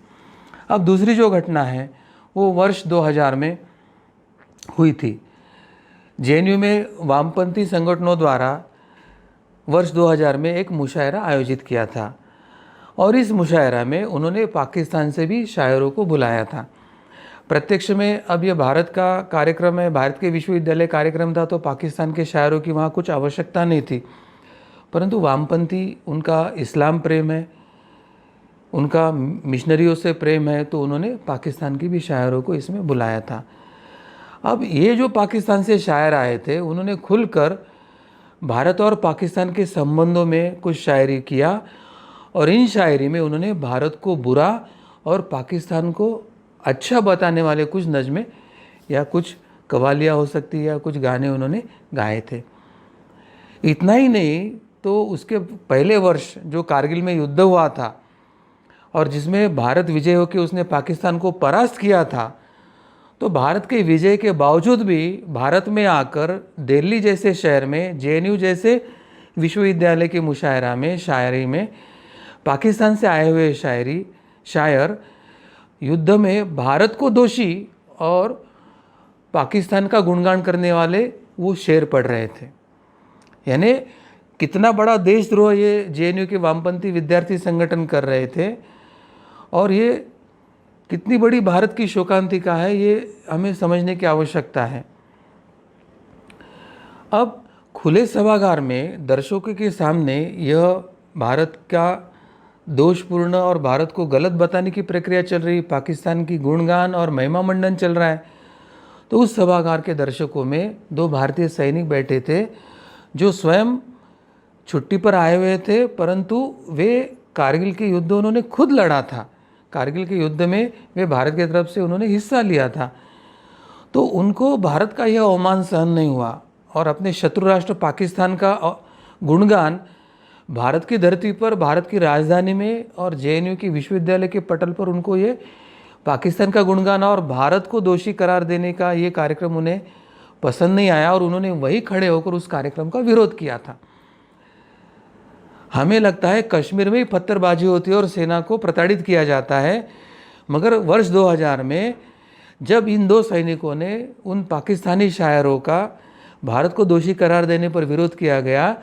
अब दूसरी जो घटना है वो वर्ष 2000 में हुई थी। जेएनयू में वामपंथी संगठनों द्वारा वर्ष 2000 में एक मुशायरा आयोजित किया था और इस मुशायरा में उन्होंने पाकिस्तान से भी शायरों को बुलाया था। प्रत्यक्ष में अब यह भारत का कार्यक्रम है, भारत के विश्वविद्यालय कार्यक्रम था, तो पाकिस्तान के शायरों की वहाँ कुछ आवश्यकता नहीं थी। परंतु वामपंथी, उनका इस्लाम प्रेम है, उनका मिशनरियों से प्रेम है, तो उन्होंने पाकिस्तान की भी शायरों को इसमें बुलाया था। अब ये जो पाकिस्तान से शायर आए थे उन्होंने खुलकर भारत और पाकिस्तान के संबंधों में कुछ शायरी किया और इन शायरी में उन्होंने भारत को बुरा और पाकिस्तान को अच्छा बताने वाले कुछ नज़में या कुछ कवालियाँ हो सकती है या कुछ गाने उन्होंने गाए थे। इतना ही नहीं, तो उसके पहले वर्ष जो कारगिल में युद्ध हुआ था और जिसमें भारत विजय होकर उसने पाकिस्तान को परास्त किया था, तो भारत के विजय के बावजूद भी भारत में आकर दिल्ली जैसे शहर में जेएनयू जैसे विश्वविद्यालय के मुशायरा में शायरी में पाकिस्तान से आए हुए शायर युद्ध में भारत को दोषी और पाकिस्तान का गुणगान करने वाले वो शेर पढ़ रहे थे। यानी कितना बड़ा देशद्रोह ये जेएनयू के वामपंथी विद्यार्थी संगठन कर रहे थे और ये कितनी बड़ी भारत की शोकांतिका है, ये हमें समझने की आवश्यकता है। अब खुले सभागार में दर्शकों के सामने यह भारत का दोषपूर्ण और भारत को गलत बताने की प्रक्रिया चल रही, पाकिस्तान की गुणगान और महिमा मंडन चल रहा है। तो उस सभागार के दर्शकों में 2 भारतीय सैनिक बैठे थे जो स्वयं छुट्टी पर आए हुए थे, परंतु वे कारगिल के युद्ध उन्होंने खुद लड़ा था। कारगिल के युद्ध में वे भारत की तरफ से उन्होंने हिस्सा लिया था। तो उनको भारत का यह अवमान सहन नहीं हुआ और अपने शत्रु राष्ट्र पाकिस्तान का गुणगान भारत की धरती पर, भारत की राजधानी में और जेएनयू की विश्वविद्यालय के पटल पर उनको ये पाकिस्तान का गुणगान और भारत को दोषी करार देने का ये कार्यक्रम उन्हें पसंद नहीं आया और उन्होंने वही खड़े होकर उस कार्यक्रम का विरोध किया था। हमें लगता है कश्मीर में ही पत्थरबाजी होती है और सेना को प्रताड़ित किया जाता है, मगर वर्ष 2000 में जब इन 2 सैनिकों ने उन पाकिस्तानी शायरों का भारत को दोषी करार देने पर विरोध किया गया,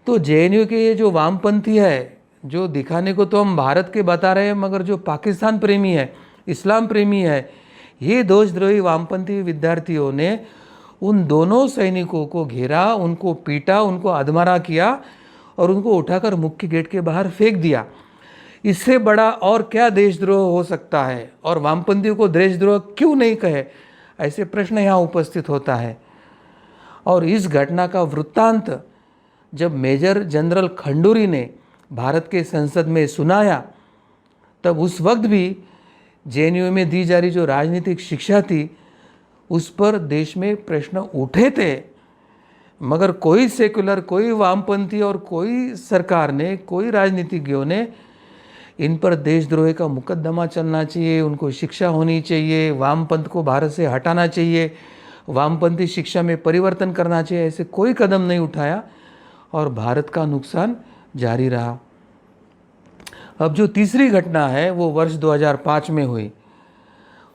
तो जेएनयू के ये जो वामपंथी है, जो दिखाने को तो हम भारत के बता रहे हैं मगर जो पाकिस्तान प्रेमी है, इस्लाम प्रेमी है, ये देशद्रोही वामपंथी विद्यार्थियों ने उन दोनों सैनिकों को घेरा, उनको पीटा, उनको अधमरा किया और उनको उठाकर मुख्य गेट के बाहर फेंक दिया। इससे बड़ा और क्या देशद्रोह हो सकता है और वामपंथियों को देशद्रोह क्यों नहीं कहे, ऐसे प्रश्न यहाँ उपस्थित होता है। और इस घटना का वृत्तांत जब मेजर जनरल खंडूरी ने भारत के संसद में सुनाया, तब उस वक्त भी जेएनयू में दी जा रही जो राजनीतिक शिक्षा थी उस पर देश में प्रश्न उठे थे, मगर कोई सेकुलर, कोई वामपंथी और कोई सरकार ने, कोई राजनीतिज्ञों ने इन पर देशद्रोह का मुकदमा चलना चाहिए, उनको शिक्षा होनी चाहिए, वामपंथ को भारत से हटाना चाहिए, वामपंथी शिक्षा में परिवर्तन करना चाहिए, ऐसे कोई कदम नहीं उठाया और भारत का नुकसान जारी रहा। अब जो तीसरी घटना है वो वर्ष 2005 में हुई।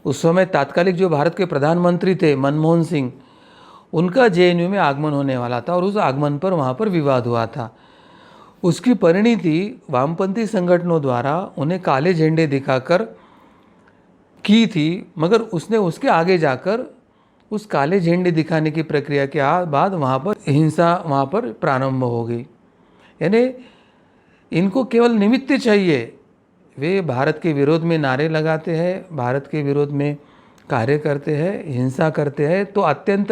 उस समय तात्कालिक जो भारत के प्रधानमंत्री थे मनमोहन सिंह, उनका जेएनयू में आगमन होने वाला था और उस आगमन पर वहाँ पर विवाद हुआ था। उसकी परिणति वामपंथी संगठनों द्वारा उन्हें काले झंडे दिखाकर की थी, मगर उसने उसके आगे जाकर उस काले झंडे दिखाने की प्रक्रिया के बाद वहाँ पर हिंसा वहाँ पर प्रारंभ हो गई। यानी इनको केवल निमित्त चाहिए, वे भारत के विरोध में नारे लगाते हैं, भारत के विरोध में कार्य करते हैं, हिंसा करते हैं। तो अत्यंत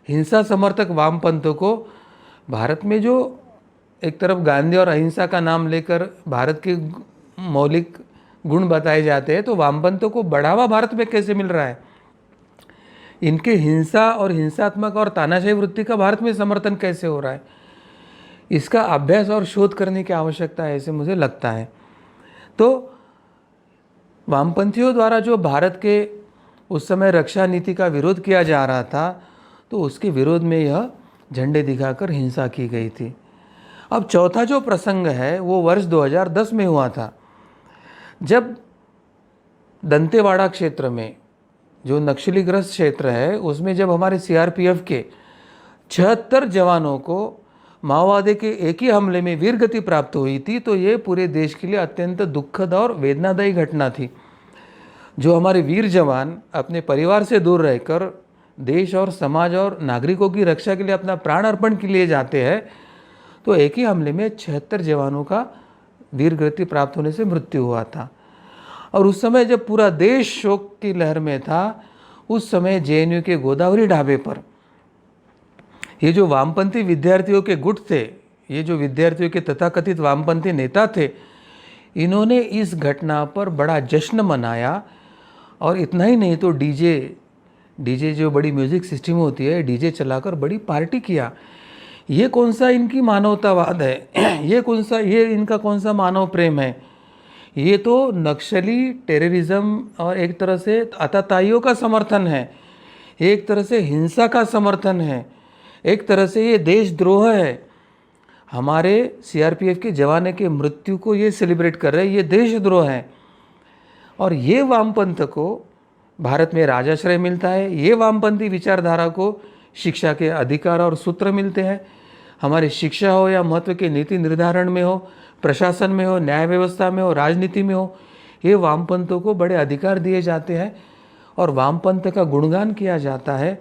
हिंसा समर्थक वामपंथों को भारत में जो एक तरफ गांधी और अहिंसा का नाम लेकर भारत के मौलिक गुण बताए जाते हैं, तो वामपंथों को बढ़ावा भारत में कैसे मिल रहा है, इनके हिंसा और हिंसात्मक और तानाशाही वृत्ति का भारत में समर्थन कैसे हो रहा है, इसका अभ्यास और शोध करने की आवश्यकता है, ऐसे मुझे लगता है। तो वामपंथियों द्वारा जो भारत के उस समय रक्षा नीति का विरोध किया जा रहा था, तो उसके विरोध में यह झंडे दिखाकर हिंसा की गई थी। अब चौथा जो प्रसंग है वो वर्ष 2010 में हुआ था, जब दंतेवाड़ा क्षेत्र में जो नक्सलीग्रस्त क्षेत्र है उसमें जब हमारे सीआरपीएफ के 76 जवानों को माओवादी के एक ही हमले में वीरगति प्राप्त हुई थी, तो ये पूरे देश के लिए अत्यंत दुखद और वेदनादायी घटना थी। जो हमारे वीर जवान अपने परिवार से दूर रहकर देश और समाज और नागरिकों की रक्षा के लिए अपना प्राण अर्पण के लिए जाते हैं, तो एक ही हमले में 76 जवानों का वीरगति प्राप्त होने से मृत्यु हुआ था। और उस समय जब पूरा देश शोक की लहर में था, उस समय जेएनयू के गोदावरी ढाबे पर ये जो वामपंथी विद्यार्थियों के गुट थे, ये जो विद्यार्थियों के तथाकथित वामपंथी नेता थे, इन्होंने इस घटना पर बड़ा जश्न मनाया। और इतना ही नहीं तो डीजे जो बड़ी म्यूज़िक सिस्टम होती है, डीजे चलाकर बड़ी पार्टी किया। ये कौन सा इनकी मानवतावाद है, ये इनका कौन सा मानव प्रेम है? ये तो नक्सली टेररिज्म और एक तरह से आतताइयों का समर्थन है, एक तरह से हिंसा का समर्थन है, एक तरह से ये देशद्रोह है। हमारे सीआरपीएफ के जवान के मृत्यु को ये सेलिब्रेट कर रहे हैं, ये देशद्रोह है। और ये वामपंथ को भारत में राजाश्रय मिलता है, ये वामपंथी विचारधारा को शिक्षा के अधिकार और सूत्र मिलते हैं। हमारी शिक्षा हो या महत्व के नीति निर्धारण में हो, प्रशासन में हो, न्याय व्यवस्था में हो, राजनीति में हो, ये वामपंथों को बड़े अधिकार दिए जाते हैं और वामपंथ का गुणगान किया जाता है।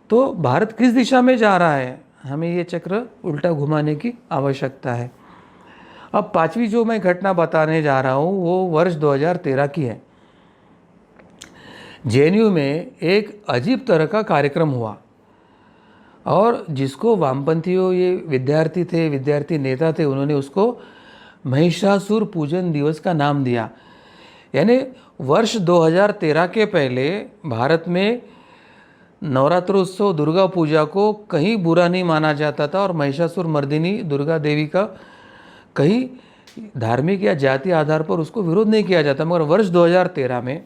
तो भारत किस दिशा में जा रहा है, हमें ये चक्र उल्टा घुमाने की आवश्यकता है। अब पांचवी जो मैं घटना बताने जा रहा हूँ वो वर्ष 2013 की है। जेएनयू में एक अजीब तरह का कार्यक्रम हुआ और जिसको वामपंथियों, ये विद्यार्थी नेता थे, उन्होंने उसको महिषासुर पूजन दिवस का नाम दिया। यानी वर्ष 2013 के पहले भारत में नवरात्रोत्सव दुर्गा पूजा को कहीं बुरा नहीं माना जाता था और महिषासुर मर्दिनी दुर्गा देवी का कहीं धार्मिक या जाति आधार पर उसको विरोध नहीं किया जाता। मगर वर्ष 2013 में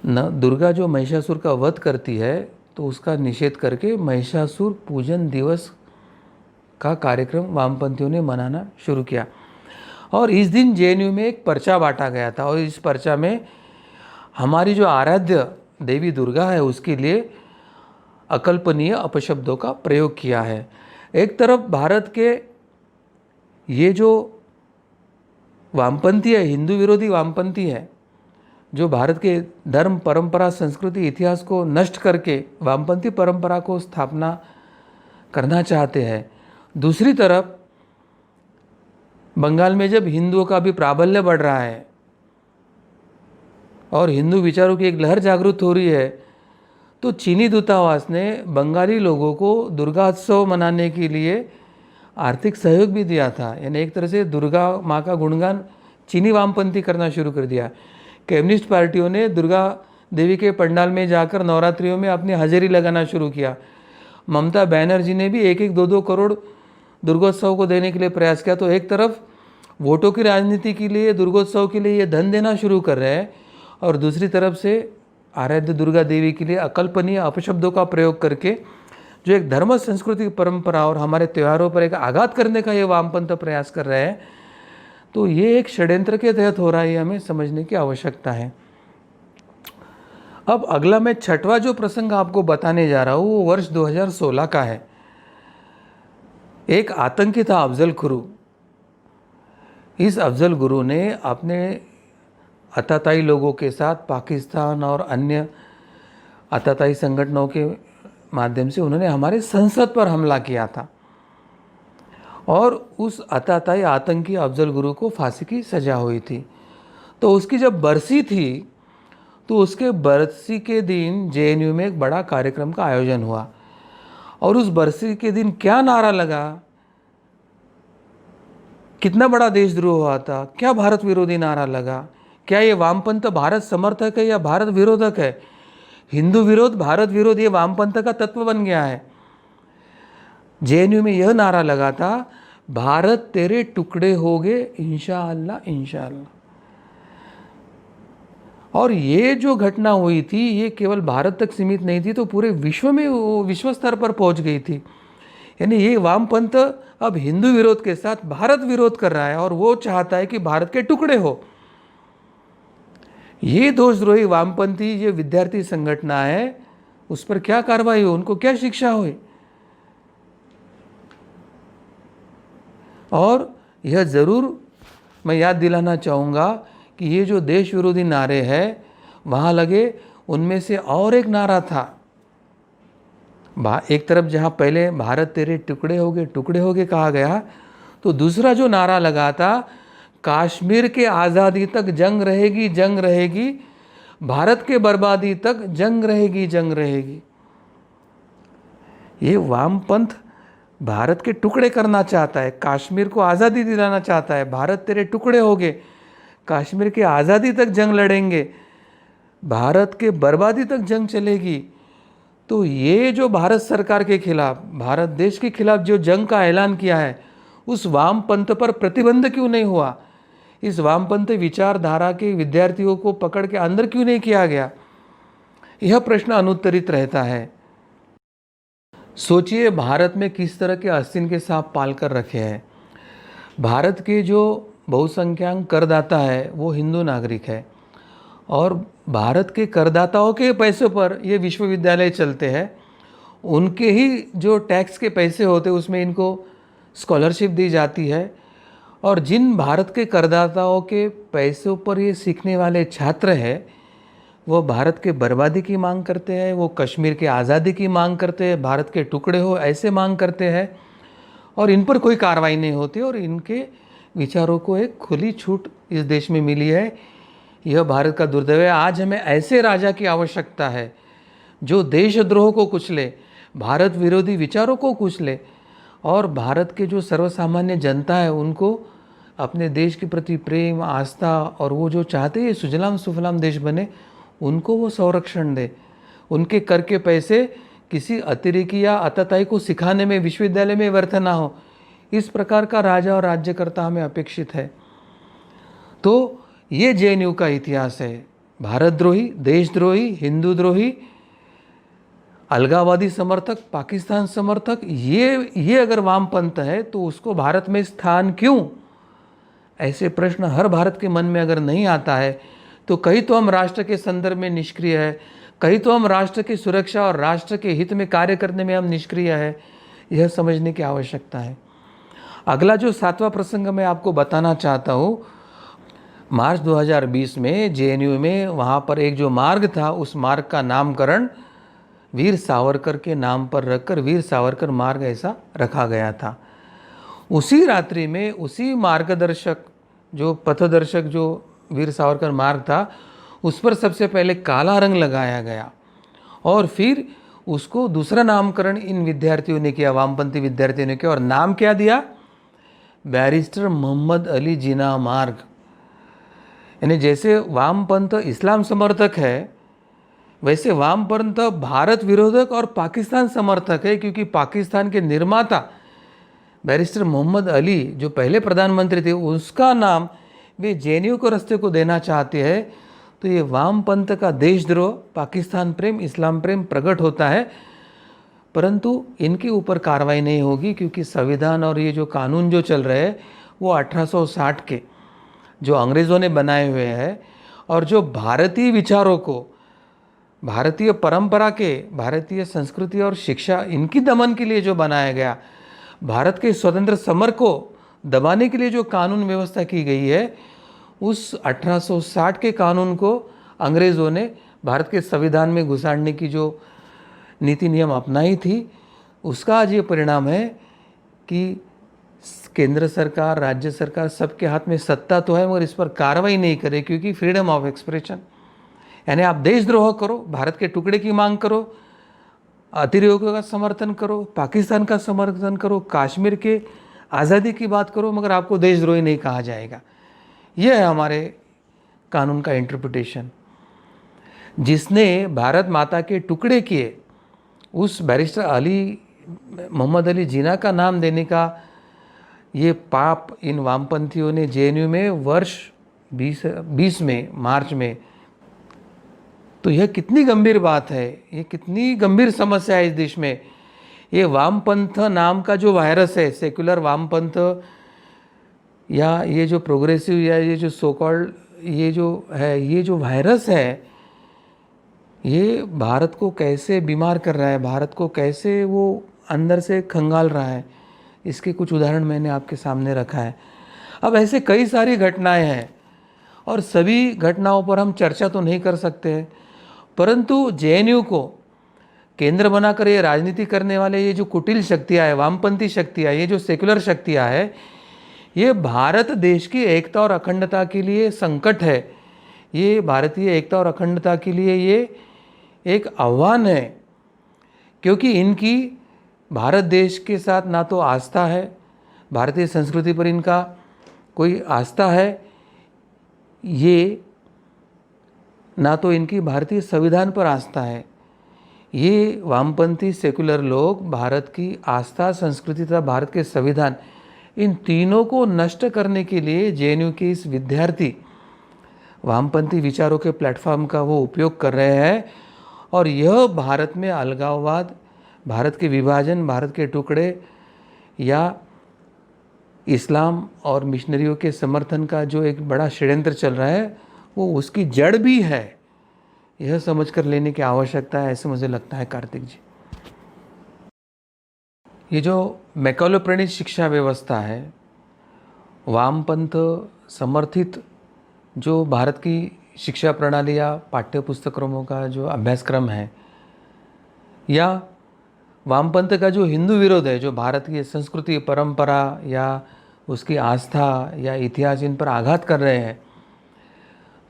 दुर्गा जो महिषासुर का वध करती है, तो उसका निषेध करके महिषासुर पूजन दिवस का कार्यक्रम वामपंथियों ने मनाना शुरू किया। और इस दिन जेएनयू में एक पर्चा बांटा गया था और इस पर्चा में हमारी जो आराध्य देवी दुर्गा है उसके लिए अकल्पनीय अपशब्दों का प्रयोग किया है। एक तरफ भारत के ये जो वामपंथी है, हिंदू विरोधी वामपंथी है, जो भारत के धर्म, परंपरा, संस्कृति, इतिहास को नष्ट करके वामपंथी परंपरा को स्थापना करना चाहते हैं। दूसरी तरफ बंगाल में जब हिंदुओं का भी प्राबल्य बढ़ रहा है और हिंदू विचारों की एक लहर जागृत हो रही है, तो चीनी दूतावास ने बंगाली लोगों को दुर्गा उत्सव मनाने के लिए आर्थिक सहयोग भी दिया था। यानी एक तरह से दुर्गा माँ का गुणगान चीनी वामपंथी करना शुरू कर दिया। कम्युनिस्ट पार्टियों ने दुर्गा देवी के पंडाल में जाकर नवरात्रियों में अपनी हाजिरी लगाना शुरू किया। ममता बनर्जी ने भी 1-2 करोड़ दुर्गोत्सव को देने के लिए प्रयास किया। तो एक तरफ वोटों की राजनीति के लिए, दुर्गोत्सव के लिए ये धन देना शुरू कर रहे हैं और दूसरी तरफ से आराध्य दुर्गा देवी के लिए अकल्पनीय अपशब्दों का प्रयोग करके जो एक धर्म, संस्कृति, परंपरा और हमारे त्योहारों पर एक आघात करने का ये वामपंथ प्रयास कर रहे हैं। तो ये एक षड्यंत्र के तहत हो रहा है, हमें समझने की आवश्यकता है। अब अगला मैं छठवां जो प्रसंग आपको बताने जा रहा हूँ वो वर्ष 2016 का है। एक आतंकी था अफजल गुरु। इस अफजल गुरु ने अपने अताताई लोगों के साथ पाकिस्तान और अन्य आतताई संगठनों के माध्यम से उन्होंने हमारे संसद पर हमला किया था और उस आतताई आतंकी अफजल गुरु को फांसी की सज़ा हुई थी। तो उसकी जब बरसी थी तो उसके बरसी के दिन जेएनयू में एक बड़ा कार्यक्रम का आयोजन हुआ और उस बरसी के दिन क्या नारा लगा, कितना बड़ा देशद्रोह हुआ था, क्या भारत विरोधी नारा लगा। क्या ये वामपंथ भारत समर्थक है या भारत विरोधक है? हिंदू विरोध भारत विरोध ये वामपंथ का तत्व बन गया है। जेएनयू में यह नारा लगा था, भारत तेरे टुकड़े होगे इंशाअल्लाह इंशाअल्लाह। और ये जो घटना हुई थी ये केवल भारत तक सीमित नहीं थी, तो पूरे विश्व में वो विश्व स्तर पर पहुंच गई थी। यानी ये वामपंथ अब हिंदू विरोध के साथ भारत विरोध कर रहा है और वो चाहता है कि भारत के टुकड़े हो। ये दोषद्रोही वामपंथी ये विद्यार्थी संगठन है, उस पर क्या कार्रवाई हो, उनको क्या शिक्षा हुई। और यह ज़रूर मैं याद दिलाना चाहूँगा कि ये जो देश विरोधी नारे हैं वहाँ लगे, उनमें से और एक नारा था। एक तरफ जहाँ पहले भारत तेरे टुकड़े होगे कहा गया, तो दूसरा जो नारा लगा था, कश्मीर के आज़ादी तक जंग रहेगी जंग रहेगी, भारत के बर्बादी तक जंग रहेगी जंग रहेगी। ये वामपंथ भारत के टुकड़े करना चाहता है, कश्मीर को आज़ादी दिलाना चाहता है। भारत तेरे टुकड़े होगे, कश्मीर के आज़ादी तक जंग लड़ेंगे, भारत के बर्बादी तक जंग चलेगी। तो ये जो भारत सरकार के खिलाफ, भारत देश के खिलाफ जो जंग का ऐलान किया है, उस वामपंथ पर प्रतिबंध क्यों नहीं हुआ? इस वामपंथ विचारधारा के विद्यार्थियों को पकड़ के अंदर क्यों नहीं किया गया? यह प्रश्न अनुत्तरित रहता है। सोचिए भारत में किस तरह के आस्तीन के सांप पाल कर रखे हैं। भारत के जो बहुसंख्यक करदाता है वो हिंदू नागरिक है और भारत के करदाताओं के पैसों पर ये विश्वविद्यालय चलते हैं। उनके ही जो टैक्स के पैसे होते हैं उसमें इनको स्कॉलरशिप दी जाती है और जिन भारत के करदाताओं के पैसों पर ये सीखने वाले छात्र हैं वो भारत के बर्बादी की मांग करते हैं, वो कश्मीर के आज़ादी की मांग करते हैं, भारत के टुकड़े हो ऐसे मांग करते हैं और इन पर कोई कार्रवाई नहीं होती और इनके विचारों को एक खुली छूट इस देश में मिली है। यह भारत का दुर्दैव है। आज हमें ऐसे राजा की आवश्यकता है जो देशद्रोह को कुचले, भारत विरोधी विचारों को कुचले और भारत के जो सर्वसामान्य जनता है उनको अपने देश के प्रति प्रेम, आस्था और वो जो चाहते हैं सुजलाम सुफलाम देश बने, उनको वो संरक्षण दे। उनके कर के पैसे किसी अतिरेकी या आतताई को सिखाने में विश्वविद्यालय में व्यर्थ ना हो, इस प्रकार का राजा और राज्यकर्ता हमें अपेक्षित है। तो ये जेएनयू का इतिहास है। भारतद्रोही, देशद्रोही, हिंदूद्रोही, अलगाववादी समर्थक, पाकिस्तान समर्थक, ये अगर वामपंथ है तो उसको भारत में स्थान क्यों? ऐसे प्रश्न हर भारत के मन में अगर नहीं आता है तो कहीं तो हम राष्ट्र के संदर्भ में निष्क्रिय है, कहीं तो हम राष्ट्र की सुरक्षा और राष्ट्र के हित में कार्य करने में हम निष्क्रिय है। यह समझने की आवश्यकता है। अगला जो 7वां प्रसंग मैं आपको बताना चाहता हूँ, मार्च 2020 में जेएनयू में वहाँ पर एक जो मार्ग था उस मार्ग का नामकरण वीर सावरकर के नाम पर रखकर वीर सावरकर मार्ग ऐसा रखा गया था। उसी रात्रि में उसी मार्गदर्शक जो पथदर्शक जो वीर सावरकर मार्ग था उस पर सबसे पहले काला रंग लगाया गया और फिर उसको दूसरा नामकरण इन विद्यार्थियों ने किया, वामपंथी विद्यार्थियों ने किया और नाम क्या दिया? बैरिस्टर मोहम्मद अली जिन्ना मार्ग। यानी जैसे वामपंथ इस्लाम समर्थक है वैसे वामपंथ भारत विरोधक और पाकिस्तान समर्थक है, क्योंकि पाकिस्तान के निर्माता बैरिस्टर मोहम्मद अली जो पहले प्रधानमंत्री थे उसका नाम वे जेएनयू को रास्ते को देना चाहते हैं। तो ये वामपंथ का देशद्रोह, पाकिस्तान प्रेम, इस्लाम प्रेम प्रकट होता है, परंतु इनके ऊपर कार्रवाई नहीं होगी क्योंकि संविधान और ये जो कानून जो चल रहे हैं वो 1860 के जो अंग्रेज़ों ने बनाए हुए हैं और जो भारतीय विचारों को, भारतीय परंपरा के, भारतीय संस्कृति और शिक्षा इनकी दमन के लिए जो बनाया गया, भारत के स्वतंत्र समर को दबाने के लिए जो कानून व्यवस्था की गई है, उस 1860 के कानून को अंग्रेज़ों ने भारत के संविधान में घुसाड़ने की जो नीति नियम अपनाई थी, उसका आज ये परिणाम है कि केंद्र सरकार, राज्य सरकार, सबके हाथ में सत्ता तो है मगर इस पर कार्रवाई नहीं करे, क्योंकि फ्रीडम ऑफ एक्सप्रेशन, यानी आप देशद्रोह करो, भारत के टुकड़े की मांग करो, अतिरेकों का समर्थन करो, पाकिस्तान का समर्थन करो, कश्मीर के आज़ादी की बात करो, मगर आपको देशद्रोही नहीं कहा जाएगा। यह है हमारे कानून का इंटरप्रिटेशन। जिसने भारत माता के टुकड़े किए उस बैरिस्टर मोहम्मद अली जिन्ना का नाम देने का ये पाप इन वामपंथियों ने जेएनयू में वर्ष 20 में मार्च में, तो यह कितनी गंभीर बात है, ये कितनी गंभीर समस्या है इस देश में। ये वामपंथ नाम का जो वायरस है, सेकुलर वामपंथ या ये जो प्रोग्रेसिव या ये जो सो कॉल्ड ये जो है, ये जो वायरस है, ये भारत को कैसे बीमार कर रहा है, भारत को कैसे वो अंदर से खंगाल रहा है, इसके कुछ उदाहरण मैंने आपके सामने रखा है। अब ऐसे कई सारी घटनाएं हैं और सभी घटनाओं पर हम चर्चा तो नहीं कर सकते हैं, परंतु जेएनयू को केंद्र बनाकर ये राजनीति करने वाले ये जो कुटिल शक्तियाँ है, वामपंथी शक्तियाँ, ये जो सेकुलर शक्तियाँ है, ये भारत देश की एकता और अखंडता के लिए संकट है। ये भारतीय एकता और अखंडता के लिए ये एक आह्वान है, क्योंकि इनकी भारत देश के साथ ना तो आस्था है, भारतीय संस्कृति पर इनका कोई आस्था है, ये ना तो इनकी भारतीय संविधान पर आस्था है। ये वामपंथी सेकुलर लोग भारत की आस्था, संस्कृति तथा भारत के संविधान, इन तीनों को नष्ट करने के लिए जेएनयू के इस विद्यार्थी वामपंथी विचारों के प्लेटफॉर्म का वो उपयोग कर रहे हैं। और यह भारत में अलगाववाद, भारत के विभाजन, भारत के टुकड़े या इस्लाम और मिशनरियों के समर्थन का जो एक बड़ा षड्यंत्र चल रहा है, वो उसकी जड़ भी है। यह समझकर लेने की आवश्यकता है, ऐसे मुझे लगता है कार्तिक जी। ये जो मैकॉले प्रणीत शिक्षा व्यवस्था है, वामपंथ समर्थित जो भारत की शिक्षा प्रणाली या पाठ्य पुस्तकों का जो अभ्यासक्रम है, या वामपंथ का जो हिंदू विरोध है, जो भारत की संस्कृति, परंपरा या उसकी आस्था या इतिहास, इन पर आघात कर रहे हैं,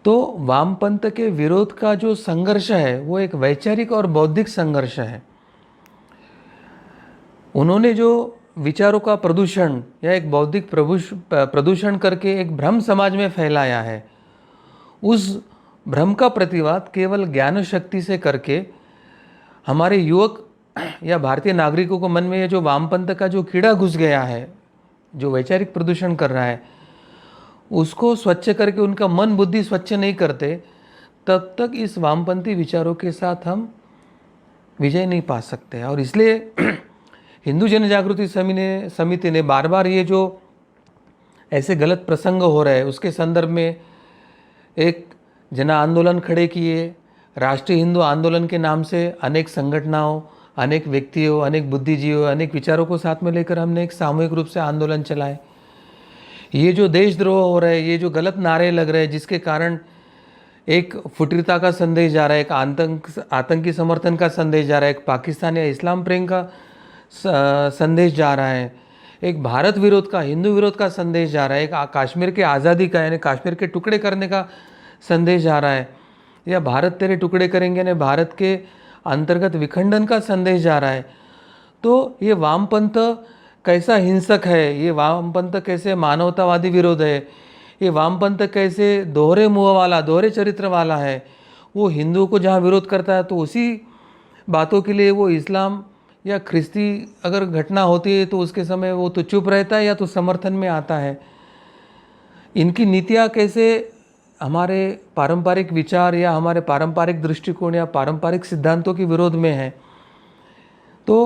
तो वामपंथ के विरोध का जो संघर्ष है वो एक वैचारिक और बौद्धिक संघर्ष है। उन्होंने जो विचारों का प्रदूषण या एक बौद्धिक प्रदूषण करके एक भ्रम समाज में फैलाया है, उस भ्रम का प्रतिवाद केवल ज्ञान शक्ति से करके हमारे युवक या भारतीय नागरिकों को मन में ये जो वामपंथ का जो कीड़ा घुस गया है, जो वैचारिक प्रदूषण कर रहा है, उसको स्वच्छ करके उनका मन बुद्धि स्वच्छ नहीं करते, तब तक इस वामपंथी विचारों के साथ हम विजय नहीं पा सकते। और इसलिए हिंदू जन जागृति समिति ने बार बार ये जो ऐसे गलत प्रसंग हो रहे हैं उसके संदर्भ में एक जन आंदोलन खड़े किए। राष्ट्रीय हिंदू आंदोलन के नाम से अनेक संगठनों, अनेक व्यक्तियों, अनेक बुद्धिजीवियों, अनेक विचारों को साथ में लेकर हमने एक सामूहिक रूप से आंदोलन चलाए। ये जो देशद्रोह हो रहा है, ये जो गलत नारे लग रहे हैं, जिसके कारण एक फुटीरता का संदेश जा रहा है, एक आतंकी समर्थन का संदेश जा रहा है, एक पाकिस्तान या इस्लाम प्रेम का संदेश जा रहा है, एक भारत विरोध का, हिंदू विरोध का संदेश जा रहा है, एक कश्मीर के आज़ादी का यानी कश्मीर के टुकड़े करने का संदेश जा रहा है, या भारत तेरे टुकड़े करेंगे यानी भारत के अंतर्गत विखंडन का संदेश जा रहा है। तो ये वामपंथ कैसा हिंसक है, ये वामपंथ कैसे मानवतावादी विरोध है, ये वामपंथ कैसे दोहरे मुँह वाला, दोहरे चरित्र वाला है। वो हिंदुओं को जहाँ विरोध करता है तो उसी बातों के लिए वो इस्लाम या ख्रिस्ती अगर घटना होती है तो उसके समय वो तो चुप रहता है या तो समर्थन में आता है। इनकी नीतियाँ कैसे हमारे पारंपरिक विचार या हमारे पारंपरिक दृष्टिकोण या पारंपरिक सिद्धांतों के विरोध में है। तो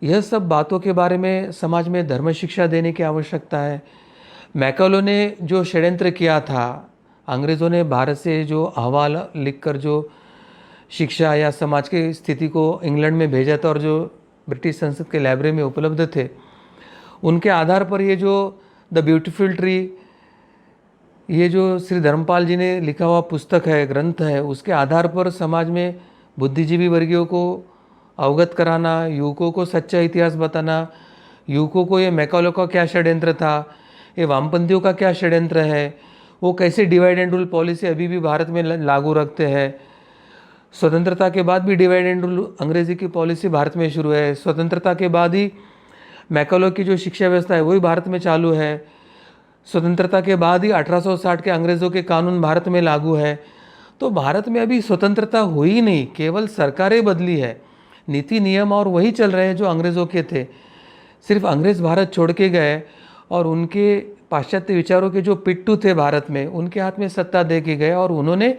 यह सब बातों के बारे में समाज में धर्म शिक्षा देने की आवश्यकता है। मैकॉले ने जो षड्यंत्र किया था, अंग्रेज़ों ने भारत से जो अहवाल लिखकर जो शिक्षा या समाज की स्थिति को इंग्लैंड में भेजा था और जो ब्रिटिश संसद के लाइब्रेरी में उपलब्ध थे, उनके आधार पर ये जो द ब्यूटीफुल ट्री ये जो श्री धर्मपाल जी ने लिखा हुआ पुस्तक है, ग्रंथ है, उसके आधार पर समाज में बुद्धिजीवी वर्गीयों को अवगत कराना, युवकों को सच्चा इतिहास बताना, युवकों को ये मैकाले का क्या षड्यंत्र था, ये वामपंथियों का क्या षड्यंत्र है, वो कैसे डिवाइड एंड रूल पॉलिसी अभी भी भारत में लागू रखते हैं। स्वतंत्रता के बाद भी डिवाइड एंड रूल अंग्रेजी की पॉलिसी भारत में शुरू है। स्वतंत्रता के बाद ही मैकाले की जो शिक्षा व्यवस्था है वही भारत में चालू है। स्वतंत्रता के बाद ही 1860 के अंग्रेज़ों के कानून भारत में लागू है। तो भारत में अभी स्वतंत्रता हुई नहीं, केवल सरकारें बदली है, नीति नियम और वही चल रहे हैं जो अंग्रेज़ों के थे। सिर्फ अंग्रेज़ भारत छोड़ के गए और उनके पाश्चात्य विचारों के जो पिट्ठू थे भारत में, उनके हाथ में सत्ता दे के गए और उन्होंने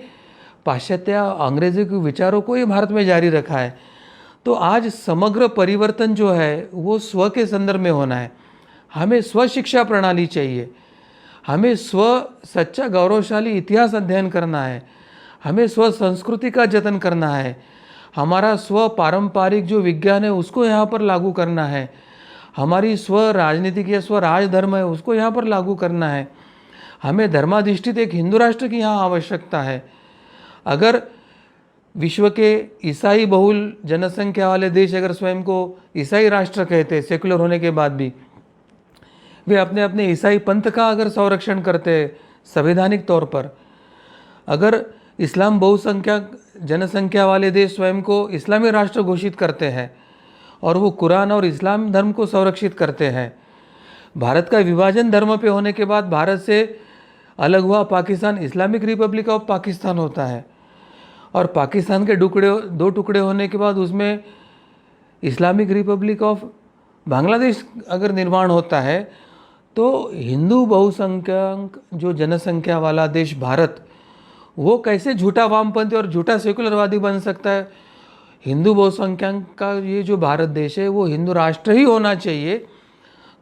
पाश्चात्य अंग्रेज़ी के विचारों को ही भारत में जारी रखा है। तो आज समग्र परिवर्तन जो है वो स्व के संदर्भ में होना है। हमें स्व शिक्षा प्रणाली चाहिए, हमें स्व सच्चा गौरवशाली इतिहास अध्ययन करना है, हमें स्व संस्कृति का जतन करना है, हमारा स्व पारंपरिक जो विज्ञान है उसको यहाँ पर लागू करना है, हमारी स्व राजनीतिक या स्व राजधर्म है उसको यहाँ पर लागू करना है। हमें धर्माधिष्ठित एक हिंदू राष्ट्र की यहाँ आवश्यकता है। अगर विश्व के ईसाई बहुल जनसंख्या वाले देश अगर स्वयं को ईसाई राष्ट्र कहते, सेकुलर होने के बाद भी वे अपने अपने ईसाई पंथ का अगर संरक्षण करते संवैधानिक तौर पर, अगर इस्लाम बहुसंख्यक जनसंख्या वाले देश स्वयं को इस्लामी राष्ट्र घोषित करते हैं और वो कुरान और इस्लाम धर्म को संरक्षित करते हैं, भारत का विभाजन धर्म पे होने के बाद भारत से अलग हुआ Pakistan Islamic Republic of Pakistan होता है और पाकिस्तान के दो टुकड़े होने के बाद उसमें इस्लामिक रिपब्लिक ऑफ बांग्लादेश अगर निर्माण होता है, तो हिंदू बहुसंख्यक जो जनसंख्या वाला देश भारत वो कैसे झूठा वामपंथी और झूठा सेकुलरवादी बन सकता है। हिंदू बहुसंख्यक का ये जो भारत देश है वो हिंदू राष्ट्र ही होना चाहिए।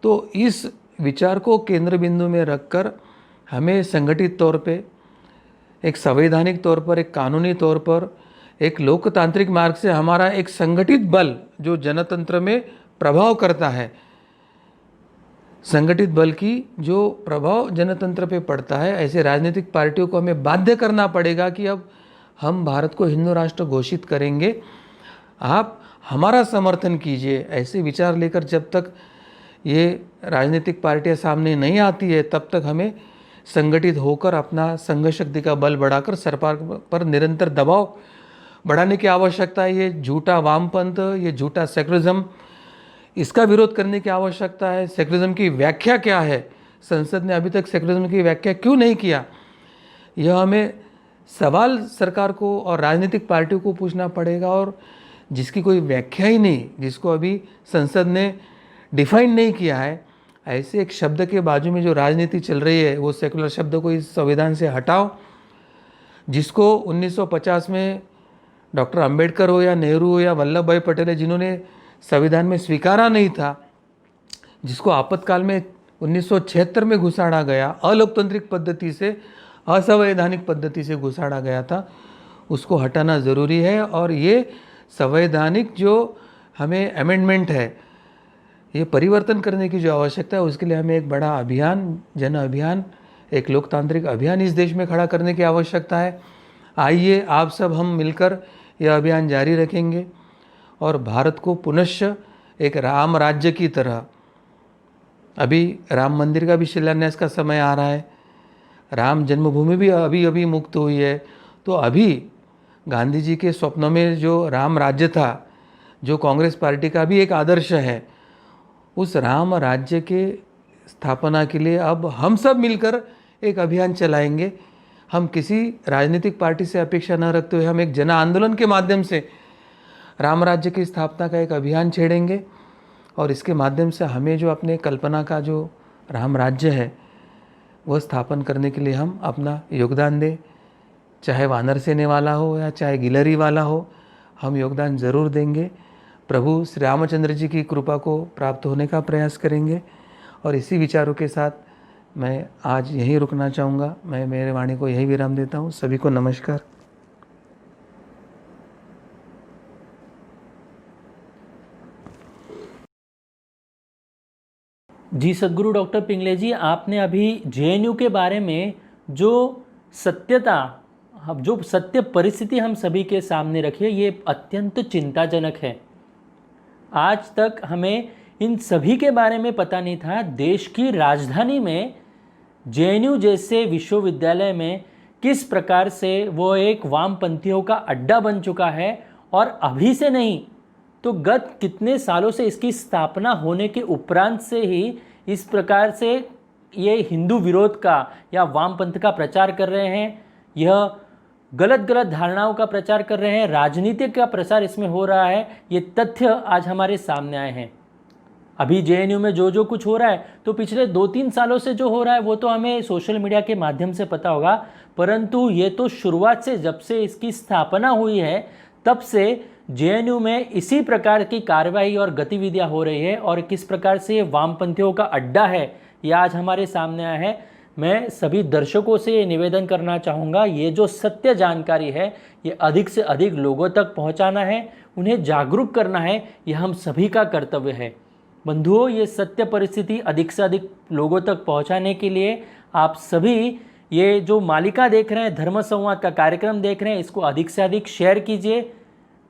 तो इस विचार को केंद्र बिंदु में रखकर हमें संगठित तौर पे, एक संवैधानिक तौर पर, एक कानूनी तौर पर, एक लोकतांत्रिक मार्ग से हमारा एक संगठित बल जो जनतंत्र में प्रभाव करता है, संगठित बल की जो प्रभाव जनतंत्र पे पड़ता है, ऐसे राजनीतिक पार्टियों को हमें बाध्य करना पड़ेगा कि अब हम भारत को हिंदू राष्ट्र घोषित करेंगे, आप हमारा समर्थन कीजिए। ऐसे विचार लेकर जब तक ये राजनीतिक पार्टियां सामने नहीं आती है तब तक हमें संगठित होकर अपना संघ शक्ति का बल बढ़ाकर सरकार पर निरंतर दबाव बढ़ाने की आवश्यकता है। ये झूठा वामपंथ, ये झूठा सेकुलरिज्म, इसका विरोध करने की आवश्यकता है। सेकुलरिज्म की व्याख्या क्या है, संसद ने अभी तक सेकुलरिज्म की व्याख्या क्यों नहीं किया, यह हमें सवाल सरकार को और राजनीतिक पार्टियों को पूछना पड़ेगा। और जिसकी कोई व्याख्या ही नहीं, जिसको अभी संसद ने डिफाइन नहीं किया है, ऐसे एक शब्द के बाजू में जो राजनीति चल रही है वो सेकुलर शब्द को इस संविधान से हटाओ। जिसको 1950 में डॉक्टर अंबेडकर हो या नेहरू हो या वल्लभ भाई पटेल है, जिन्होंने संविधान में स्वीकारा नहीं था, जिसको आपातकाल में 1976 में घुसाड़ा गया, अलोकतांत्रिक पद्धति से, असंवैधानिक पद्धति से घुसाड़ा गया था, उसको हटाना ज़रूरी है। और ये संवैधानिक जो हमें अमेंडमेंट है, ये परिवर्तन करने की जो आवश्यकता है, उसके लिए हमें एक बड़ा अभियान, जन अभियान, एक लोकतांत्रिक अभियान इस देश में खड़ा करने की आवश्यकता है। आइए आप सब हम मिलकर यह अभियान जारी रखेंगे और भारत को पुनश्च एक राम राज्य की तरह, अभी राम मंदिर का भी शिलान्यास का समय आ रहा है, राम जन्मभूमि भी अभी अभी मुक्त हुई है, तो अभी गांधी जी के स्वप्नों में जो राम राज्य था, जो कांग्रेस पार्टी का भी एक आदर्श है, उस राम राज्य के स्थापना के लिए अब हम सब मिलकर एक अभियान चलाएंगे। हम किसी राजनीतिक पार्टी से अपेक्षा न रखते हुए हम एक जन आंदोलन के माध्यम से राम राज्य की स्थापना का एक अभियान छेड़ेंगे और इसके माध्यम से हमें जो अपने कल्पना का जो राम राज्य है वह स्थापन करने के लिए हम अपना योगदान दें। चाहे वानर सेने वाला हो या चाहे गिलहरी वाला हो, हम योगदान ज़रूर देंगे। प्रभु श्री रामचंद्र जी की कृपा को प्राप्त होने का प्रयास करेंगे। और इसी विचारों के साथ मैं आज यहीं रुकना चाहूँगा। मैं मेरे वाणी को यही विराम देता हूँ। सभी को नमस्कार। जी सद्गुरु डॉक्टर पिंगले जी, आपने अभी जेएनयू के बारे में जो सत्यता, जो सत्य परिस्थिति हम सभी के सामने रखी है, ये अत्यंत चिंताजनक है। आज तक हमें इन सभी के बारे में पता नहीं था। देश की राजधानी में जेएनयू जैसे विश्वविद्यालय में किस प्रकार से वो एक वामपंथियों का अड्डा बन चुका है, और अभी से नहीं तो गत कितने सालों से इसकी स्थापना होने के उपरांत से ही इस प्रकार से ये हिंदू विरोध का या वामपंथ का प्रचार कर रहे हैं, यह गलत गलत धारणाओं का प्रचार कर रहे हैं, राजनीति का प्रचार इसमें हो रहा है। ये तथ्य आज हमारे सामने आए हैं। अभी जेएनयू में जो कुछ हो रहा है, तो पिछले 2-3 सालों से जो हो रहा है वो तो हमें सोशल मीडिया के माध्यम से पता होगा, परंतु ये तो शुरुआत से, जब से इसकी स्थापना हुई है तब से जेएनयू में इसी प्रकार की कार्रवाई और गतिविधियां हो रही है, और किस प्रकार से ये वामपंथियों का अड्डा है ये आज हमारे सामने आया है। मैं सभी दर्शकों से ये निवेदन करना चाहूँगा, ये जो सत्य जानकारी है ये अधिक से अधिक लोगों तक पहुँचाना है, उन्हें जागरूक करना है, यह हम सभी का कर्तव्य है। बंधुओं, ये सत्य परिस्थिति अधिक से अधिक लोगों तक पहुंचाने के लिए आप सभी ये जो मालिका देख रहे हैं, धर्म संवाद का कार्यक्रम देख रहे हैं, इसको अधिक से अधिक शेयर कीजिए,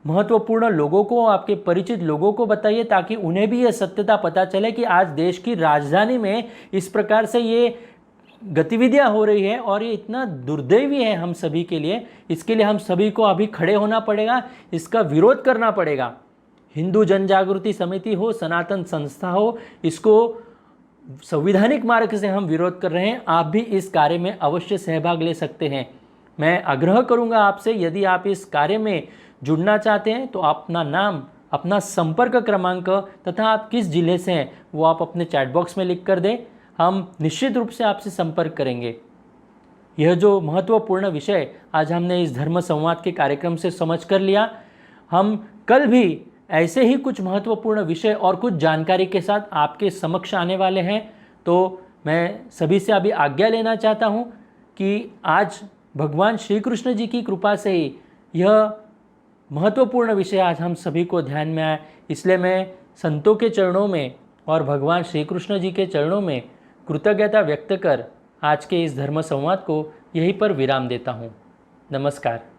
महत्वपूर्ण लोगों को, आपके परिचित लोगों को बताइए, ताकि उन्हें भी ये सत्यता पता चले कि आज देश की राजधानी में इस प्रकार से ये गतिविधियां हो रही है, और ये इतना दुर्दैवी है हम सभी के लिए। इसके लिए हम सभी को अभी खड़े होना पड़ेगा, इसका विरोध करना पड़ेगा। हिंदू जन जागृति समिति हो, सनातन संस्था हो, इसको संवैधानिक मार्ग से हम विरोध कर रहे हैं। आप भी इस कार्य में अवश्य सहभाग ले सकते हैं। मैं आग्रह करूंगा आपसे, यदि आप इस कार्य में जुड़ना चाहते हैं तो अपना नाम, अपना संपर्क क्रमांक तथा आप किस जिले से हैं वो आप अपने चैट बॉक्स में लिख कर दें। हम निश्चित रूप से आपसे संपर्क करेंगे। यह जो महत्वपूर्ण विषय आज हमने इस धर्म संवाद के कार्यक्रम से समझ कर लिया, हम कल भी ऐसे ही कुछ महत्वपूर्ण विषय और कुछ जानकारी के साथ आपके समक्ष आने वाले हैं। तो मैं सभी से अभी आज्ञा लेना चाहता हूं कि आज भगवान श्री कृष्ण जी की कृपा से ही यह महत्वपूर्ण विषय आज हम सभी को ध्यान में आए, इसलिए मैं संतों के चरणों में और भगवान श्री कृष्ण जी के चरणों में कृतज्ञता व्यक्त कर आज के इस धर्म संवाद को यहीं पर विराम देता हूँ। नमस्कार।